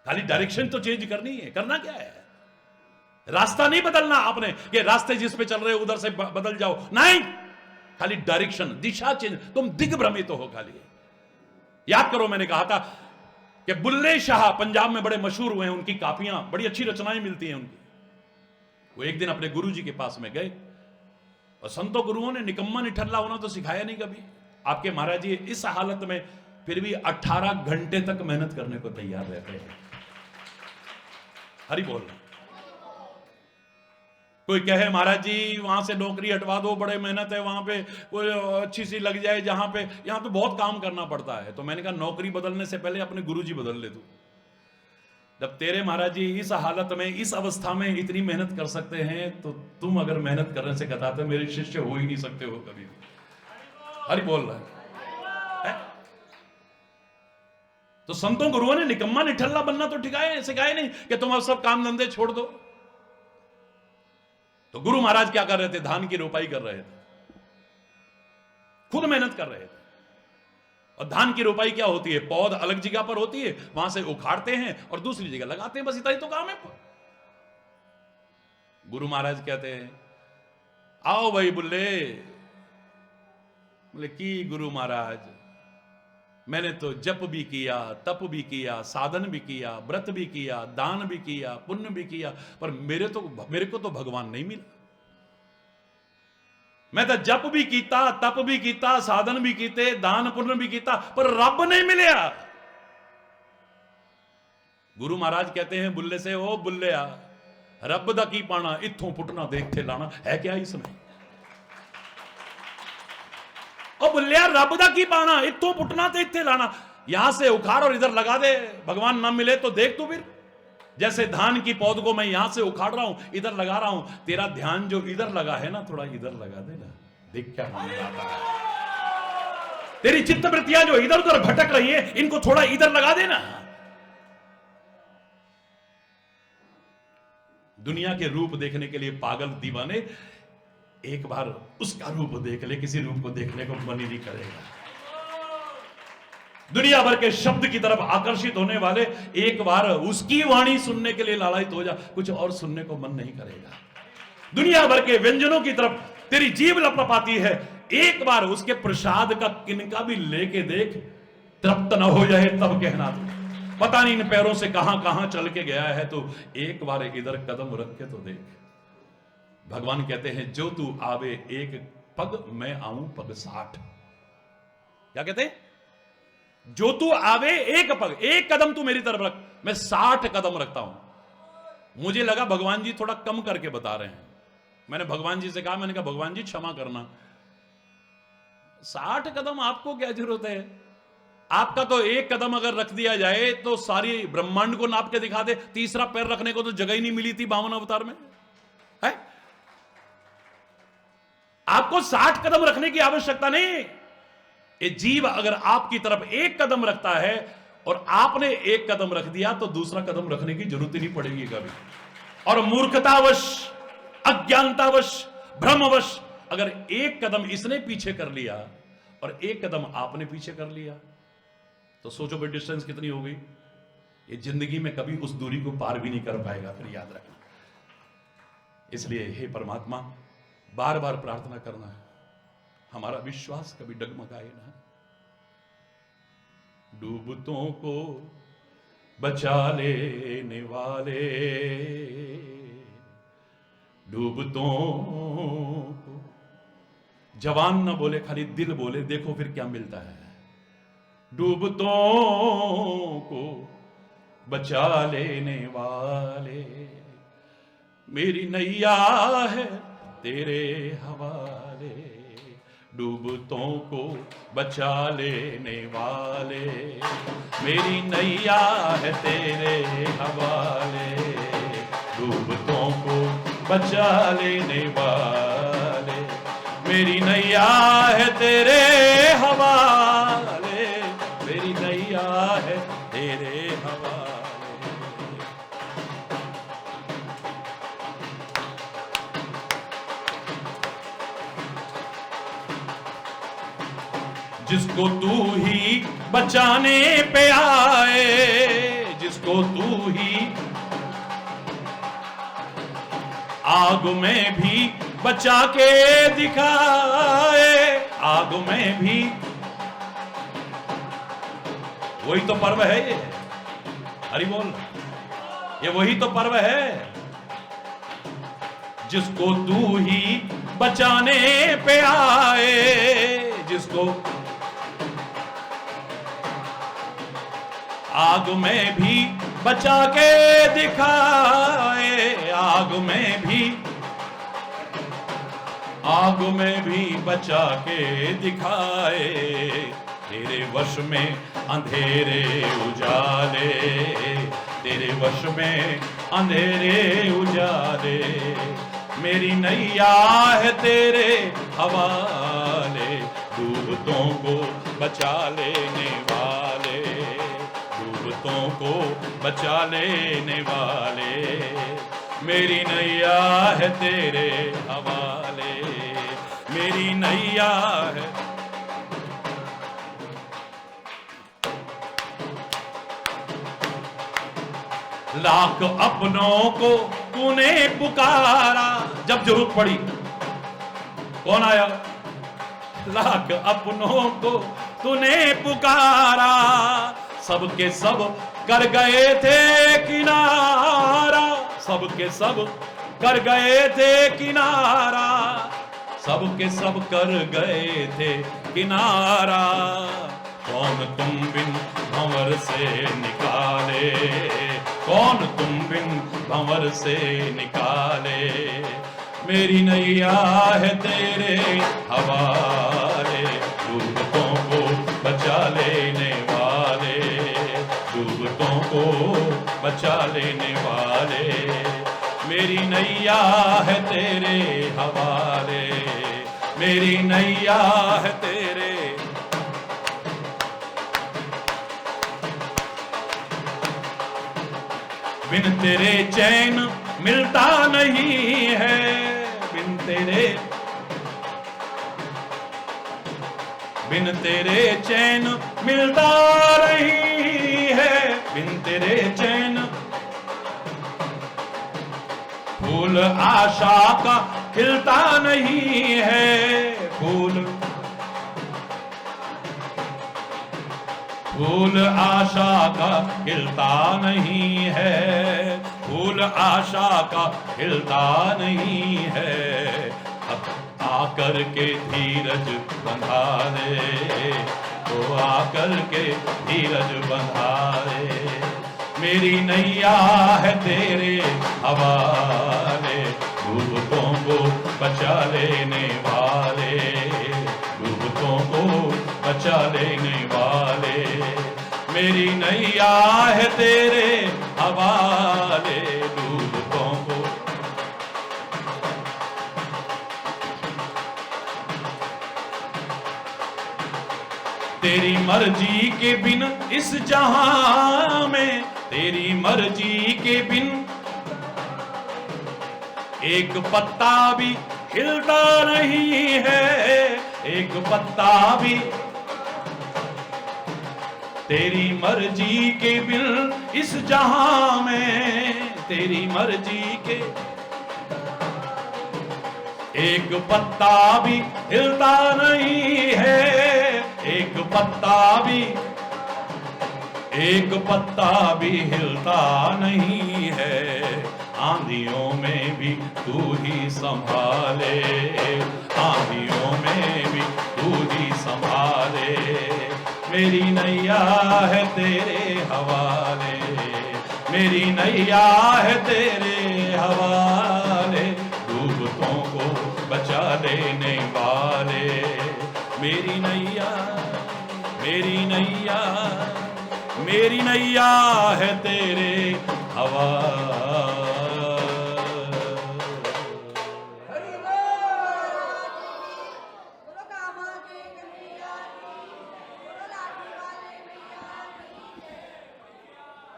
खाली डायरेक्शन तो चेंज करनी है। करना क्या है? रास्ता नहीं बदलना आपने कि रास्ते जिस पे चल रहे उधर से बदल जाओ, नहीं। खाली डायरेक्शन, दिशा चेंज। तुम दिग्भ्रमित हो खाली। याद करो, मैंने कहा था कि बुल्ले शाह पंजाब में बड़े मशहूर हुए हैं, उनकी कापियां बड़ी अच्छी रचनाएं मिलती हैं उनकी। वो एक दिन अपने गुरु जी के पास में गए, और संतों गुरुओं ने निकम्मा निठल्ला होना तो सिखाया नहीं कभी। आपके महाराज जी इस हालत में फिर भी 18 घंटे तक मेहनत करने को तैयार रहते हैं। हरि बोल। कोई कहे महाराज जी वहां से नौकरी हटवा दो, बड़े मेहनत है वहां पे, कोई अच्छी सी लग जाए जहां पे, यहां तो बहुत काम करना पड़ता है। तो मैंने कहा नौकरी बदलने से पहले अपने गुरुजी बदल ले तू। जब तेरे महाराज जी इस हालत में, इस अवस्था में इतनी मेहनत कर सकते हैं, तो तुम अगर मेहनत करने से कतराते मेरे शिष्य हो ही नहीं सकते हो कभी। हरि बोल रहा है? तो संतों गुरुओं ने निकम्मा निठल्ला बनना तो सिखाए नहीं कि तुम अब सब काम धंधे छोड़ दो। तो गुरु महाराज क्या कर रहे थे? धान की रोपाई कर रहे थे, खुद मेहनत कर रहे थे। और धान की रोपाई क्या होती है? पौध अलग जगह पर होती है, वहां से उखाड़ते हैं और दूसरी जगह लगाते हैं, बस इतना ही तो काम है। गुरु महाराज कहते हैं, आओ भाई बुल्ले। बोले की गुरु महाराज, मैंने तो जप भी किया, तप भी किया, साधन भी किया, व्रत भी किया, दान भी किया, पुण्य भी किया, पर मेरे को तो भगवान नहीं मिला। मैं तो जप भी कीता, तप भी कीता, साधन भी कीते, दान पुण्य भी कीता, पर रब नहीं मिलया। गुरु महाराज कहते हैं बुल्ले से, ओ बुल्लिया, रब दा की पाना, इत्थों पुटना देख थे लाना, है क्या इसमें? ओ बुल्लिया, रब दा की पाना, इत्थों पुटना ते इत्थे लाना, यहां से उखाड़ और इधर लगा दे, भगवान ना मिले तो देख तू फिर। जैसे धान की पौध को मैं यहां से उखाड़ रहा हूं, इधर लगा रहा हूं, तेरा ध्यान जो इधर लगा है ना, थोड़ा इधर लगा दे ना, देख क्या होने वाला है। तेरी चित्त वृत्तियां जो इधर उधर भटक रही है, इनको थोड़ा इधर लगा देना। दुनिया के रूप देखने के लिए पागल दीवाने एक बार उसका रूप देख ले, किसी रूप को देखने को मन ही नहीं करेगा। दुनिया भर के शब्द की तरफ आकर्षित होने वाले एक बार उसकी वाणी सुनने के लिए लालायित हो जा, कुछ और सुनने को मन नहीं करेगा। दुनिया भर के व्यंजनों की तरफ तेरी जीभ लपलपाती है, एक बार उसके प्रसाद का किनका भी लेके देख, तृप्त न हो जाए तब कहना तू पता नहीं इन पैरों से कहां कहां चल के गया है, तो एक बार इधर कदम रख के तो देख। भगवान कहते हैं, जो तू आवे एक पग, मैं आऊं पग 60। क्या कहते हैं? जो तू आवे एक पग, एक कदम तू मेरी तरफ रख, मैं 60 कदम रखता हूं। मुझे लगा भगवान जी थोड़ा कम करके बता रहे हैं। मैंने भगवान जी से कहा, मैंने कहा भगवान जी क्षमा करना, 60 कदम आपको क्या जरूरत है? आपका तो एक कदम अगर रख दिया जाए तो सारी ब्रह्मांड को नाप के दिखा दे। तीसरा पैर रखने को तो जगह ही नहीं मिली थी 52 अवतार में, है? आपको 60 कदम रखने की आवश्यकता नहीं। ये जीव अगर आपकी तरफ एक कदम रखता है और आपने एक कदम रख दिया, तो दूसरा कदम रखने की जरूरत ही नहीं पड़ेगी कभी। और मूर्खतावश, अज्ञानतावश, भ्रमवश अगर एक कदम इसने पीछे कर लिया और एक कदम आपने पीछे कर लिया, तो सोचो भाई डिस्टेंस कितनी हो गई। ये जिंदगी में कभी उस दूरी को पार भी नहीं कर पाएगा, फिर याद रखना। इसलिए हे परमात्मा, बार बार प्रार्थना करना है, हमारा विश्वास कभी डगमगाए ना। डूबतों को बचा लेने वाले, डूबतों को, जवान ना बोले, खाली दिल बोले, देखो फिर क्या मिलता है। डूबतों को बचा लेने वाले, मेरी नैया है तेरे हवाले। डूबतों को बचा लेने वाले, मेरी नैया है तेरे हवाले। डूबतों को बचा लेने वाले, मेरी नैया है तेरे हवाले, मेरी नैया है तेरे हवाले। जिसको तू ही बचाने पे आए, जिसको तू ही आग में भी बचा के दिखाए, आग में भी, वही तो पर्व है ये। हरि बोल, ये वही तो पर्व है। जिसको तू ही बचाने पे आए, जिसको आग में भी बचा के दिखाए, आग में भी, आग में भी बचा के दिखाए। तेरे वश में अंधेरे उजाले, तेरे वश में अंधेरे उजाले, मेरी नैया है तेरे हवाले, डूबतों को बचा लेने वाले, डूबतों को बचा लेने वाले, मेरी नैया है तेरे हवाले, मेरी नैया है। लाख अपनों को तूने पुकारा, जब जरूरत पड़ी कौन आया? लाख अपनों को तूने पुकारा, सबके सब कर गए थे किनारा, सबके सब कर गए थे किनारा, सबके सब कर गए थे किनारा, कौन तुम बिन भंवर से निकाले, कौन तुम बिन भंवर से निकाले, मेरी नैया है तेरे हवाले, डूबतों को बचा लेने वाले, डूबतों को बचा लेने वाले, मेरी नैया है तेरे हवाले, मेरी नैया है तेरे। बिन तेरे चैन मिलता नहीं है, बिन तेरे चैन मिलता नहीं है, बिन तेरे चैन। फूल आशा का खिलता नहीं है, फूल आशा का खिलता नहीं है, फूल आशा का खिलता नहीं है, अब आकर के धीरज बंधा दे, तो आकर के धीरज बंधा दे, मेरी नैया है तेरे हवाले, डूबतों को बचा लेने वाले, डूबतों को बचा लेने वाले, मेरी नैया है तेरे हवाले, डूबतों को। तेरी मर्जी के बिन इस जहां में, तेरी मर्जी के बिन एक पत्ता भी हिलता नहीं है, एक पत्ता भी, तेरी मर्जी के बिन इस जहां में, तेरी मर्जी के एक पत्ता भी हिलता नहीं है, एक पत्ता भी, एक पत्ता भी हिलता नहीं है, आंधियों में भी तू ही संभाले, आंधियों में भी तू ही संभाले, मेरी नैया है तेरे हवाले, मेरी नैया है तेरे हवाले, डूबतों को बचा लेने वाले, मेरी नैया, मेरी नैया, मेरी नैया है तेरे हवाले।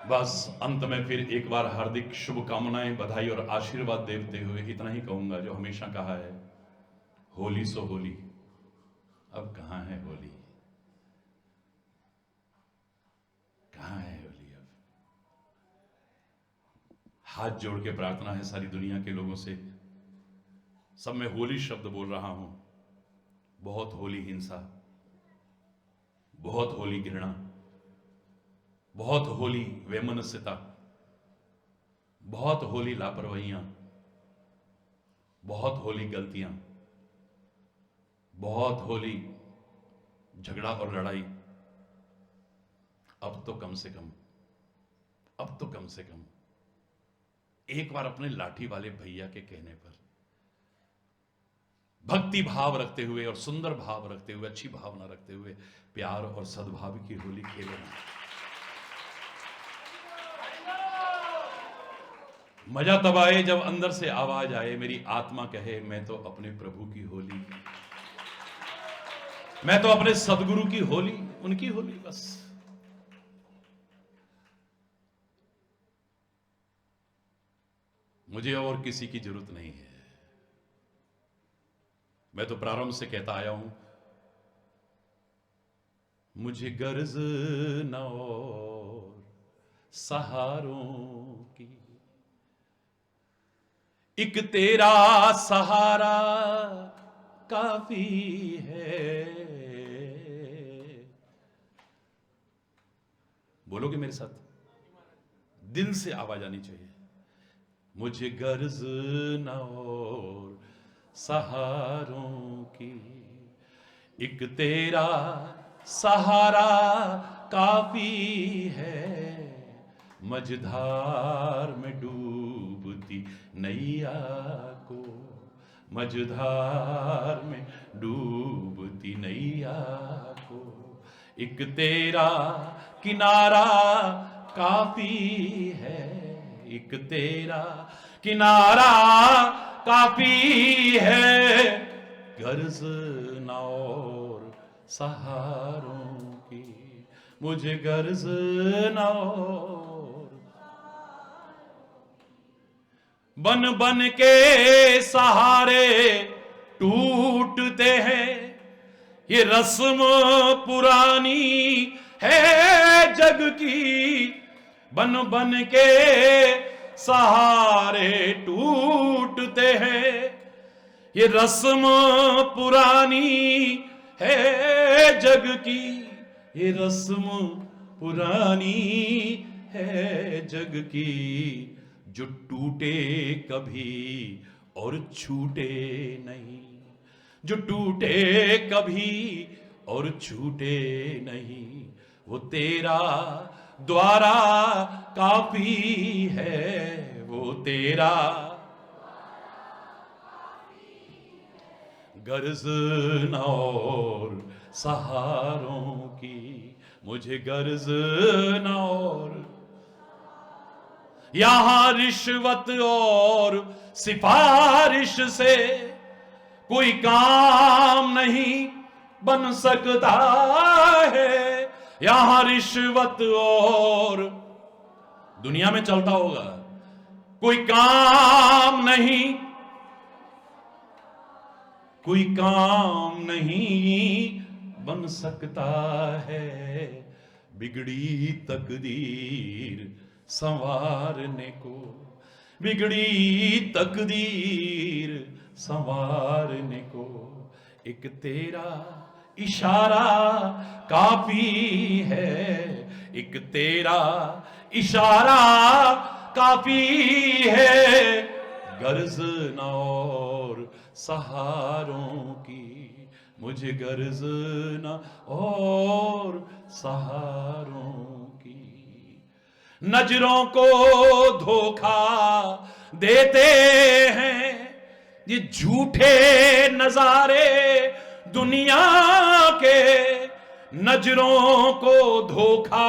बस अंत में फिर एक बार हार्दिक शुभकामनाएं, बधाई और आशीर्वाद देते हुए इतना ही कहूंगा जो हमेशा कहा है, होली सो होली, अब कहां है होली, कहां है होली अब। हाथ जोड़ के प्रार्थना है सारी दुनिया के लोगों से, सब में होली शब्द बोल रहा हूं, बहुत होली हिंसा, बहुत होली घृणा, बहुत होली वैमनस्यता, बहुत होली लापरवाहियां, बहुत होली गलतियां, बहुत होली झगड़ा और लड़ाई। अब तो कम से कम, अब तो कम से कम एक बार अपने लाठी वाले भैया के कहने पर भक्ति भाव रखते हुए और सुंदर भाव रखते हुए, अच्छी भावना रखते हुए प्यार और सद्भाव की होली खेलेना। मजा तब आए जब अंदर से आवाज आए, मेरी आत्मा कहे मैं तो अपने प्रभु की होली, मैं तो अपने सदगुरु की होली, उनकी होली बस। मुझे और किसी की जरूरत नहीं है। मैं तो प्रारंभ से कहता आया हूं, मुझे गर्ज न और सहारों की, एक तेरा सहारा काफी है। बोलोगे मेरे साथ? दिल से आवाज आनी चाहिए। मुझे गर्ज न और सहारों की, एक तेरा सहारा काफी है। मझधार में डूबती नैया को, मझधार में डूबती नैया को, एक तेरा किनारा काफी है। एक तेरा किनारा काफी है। गर्ज न और सहारों की, मुझे गर्ज न और। बन बन के सहारे टूटते हैं, ये रस्म पुरानी है जग की। बन बन के सहारे टूटते हैं, ये रस्म पुरानी है जग की। ये रस्म पुरानी है जग की। जो टूटे कभी और छूटे नहीं, जो टूटे कभी और छूटे नहीं, वो तेरा द्वारा काफी है। वो तेरा गर्ज न और सहारों की, मुझे गर्ज न और। यहां रिश्वत और सिफारिश से कोई काम नहीं बन सकता है। यहां रिश्वत और, दुनिया में चलता होगा, कोई काम नहीं, कोई काम नहीं बन सकता है। बिगड़ी तकदीर संवारने को, बिगड़ी तकदीर संवारने को, एक तेरा इशारा काफी है। एक तेरा इशारा काफी है। गर्ज न और सहारों की, मुझे गर्ज न और सहारों की। नजरों को धोखा देते हैं ये झूठे नजारे दुनिया के। नजरों को धोखा,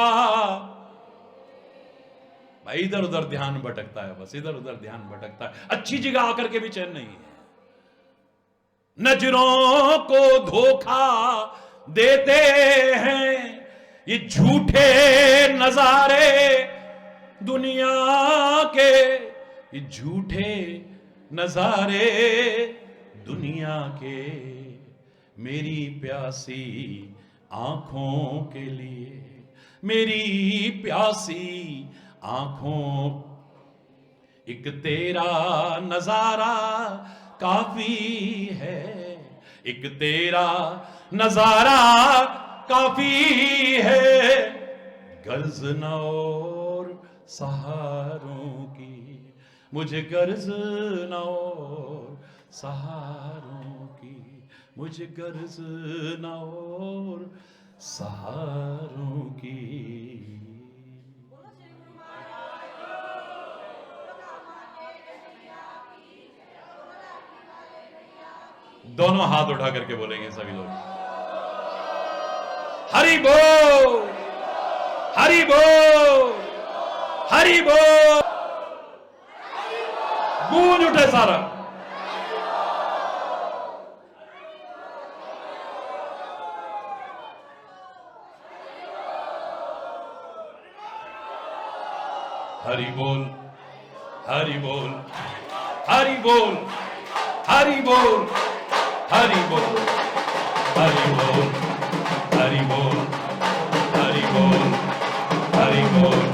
भाई इधर उधर ध्यान भटकता है, बस इधर उधर ध्यान भटकता है, अच्छी जगह आकर के भी चैन नहीं है। नजरों को धोखा देते हैं ये झूठे नजारे दुनिया के। ये झूठे नजारे दुनिया के। मेरी प्यासी आंखों के लिए, मेरी प्यासी आंखों, एक तेरा नजारा काफी है। एक तेरा नजारा काफी है। गर्ज न और सहारों की, मुझे गर्ज न और सहारों की, मुझे गर्ज न और सहारों की। दोनों हाथ उठा करके बोलेंगे सभी लोग, हरि बोल, हरि बोल, हरि बोल। गूंज उठे सारा। हरि बोल, हरि बोल, हरि बोल, हरि बोल, हरि बोल, हरि बोल, हरि बोल, हरि बोल, हरि बोल।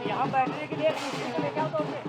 यहाँ बैठने के लिए कुर्सी को लेके आओ तो फिर।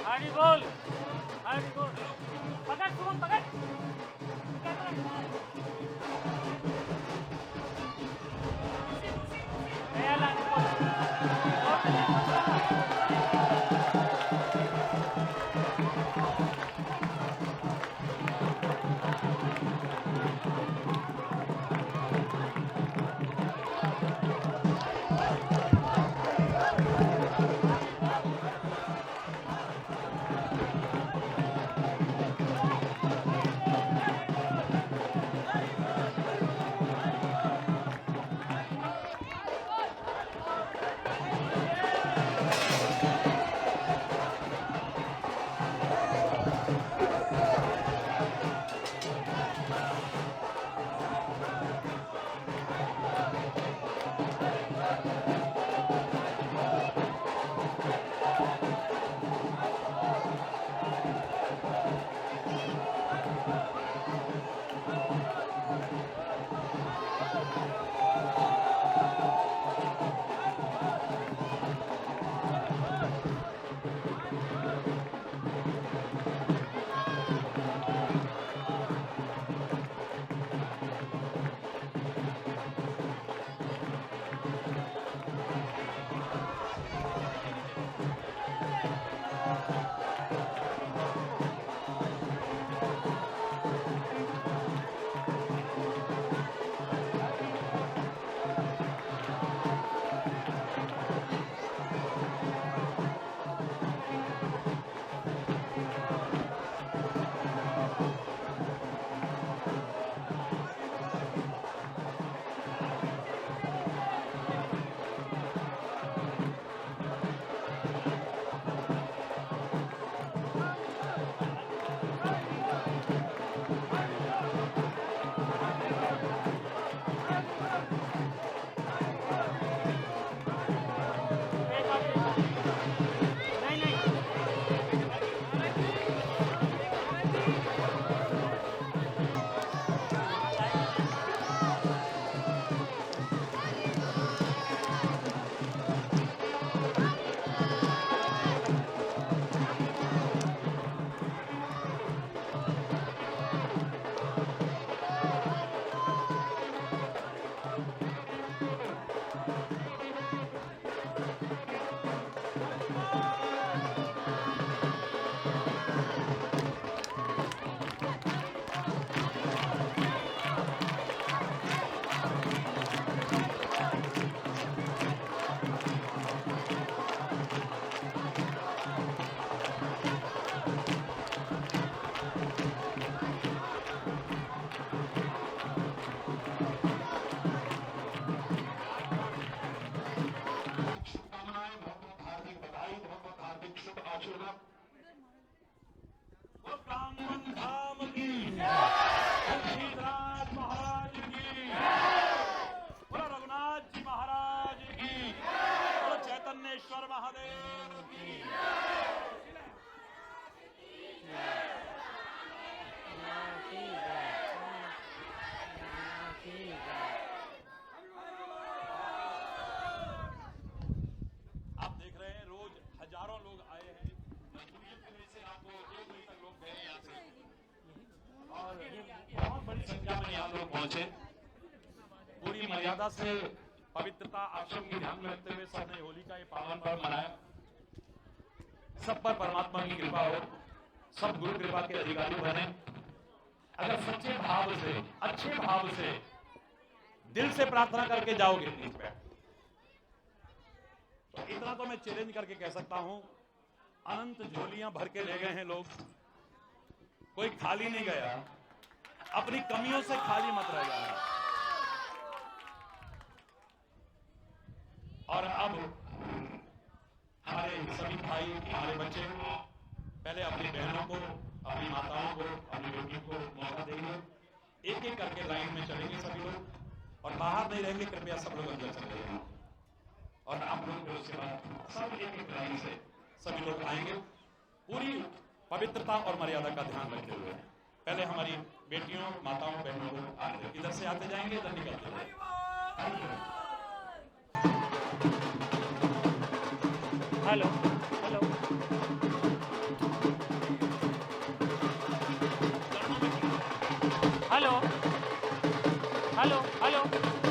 हरी बोल, हरी बोल। पकड़ सुमन, पकड़। नया लाने संख्या में यहाँ लोग पहुंचे। पूरी मर्यादा से पवित्रता आश्रम की ध्यान में रखते हुए सबने होली का ये पावन पर्व मनाया। सब पर परमात्मा की कृपा हो, सब गुरु कृपा के अधिकारी बने। अगर सच्चे भाव से, अच्छे भाव से, दिल से प्रार्थना करके जाओगे नीच पे, तो इतना तो मैं चैलेंज करके कह सकता हूं, अनंत झोलियां भर के ले गए हैं लोग, कोई खाली नहीं गया। अपनी कमियों से खाली मत रह जाना। और अब हमारे सभी भाई, हमारे बच्चे पहले अपनी बहनों को, अपनी माताओं को, अपनी बेटियों को मौका देंगे। एक एक करके लाइन में चलेंगे सभी लोग, और बाहर नहीं रहेंगे। कृपया सब लोग अंदर चले जाएं, और आप लोग फिर उसके बाद सब एक एक लाइन से सभी लोग आएंगे, पूरी पवित्रता और मर्यादा का ध्यान रखते हुए। पहले हमारी बेटियों, माताओं, बहनों को आते, इधर से आते जाएंगे, इधर निकलते जाएंगे। Hello hello hello hello hello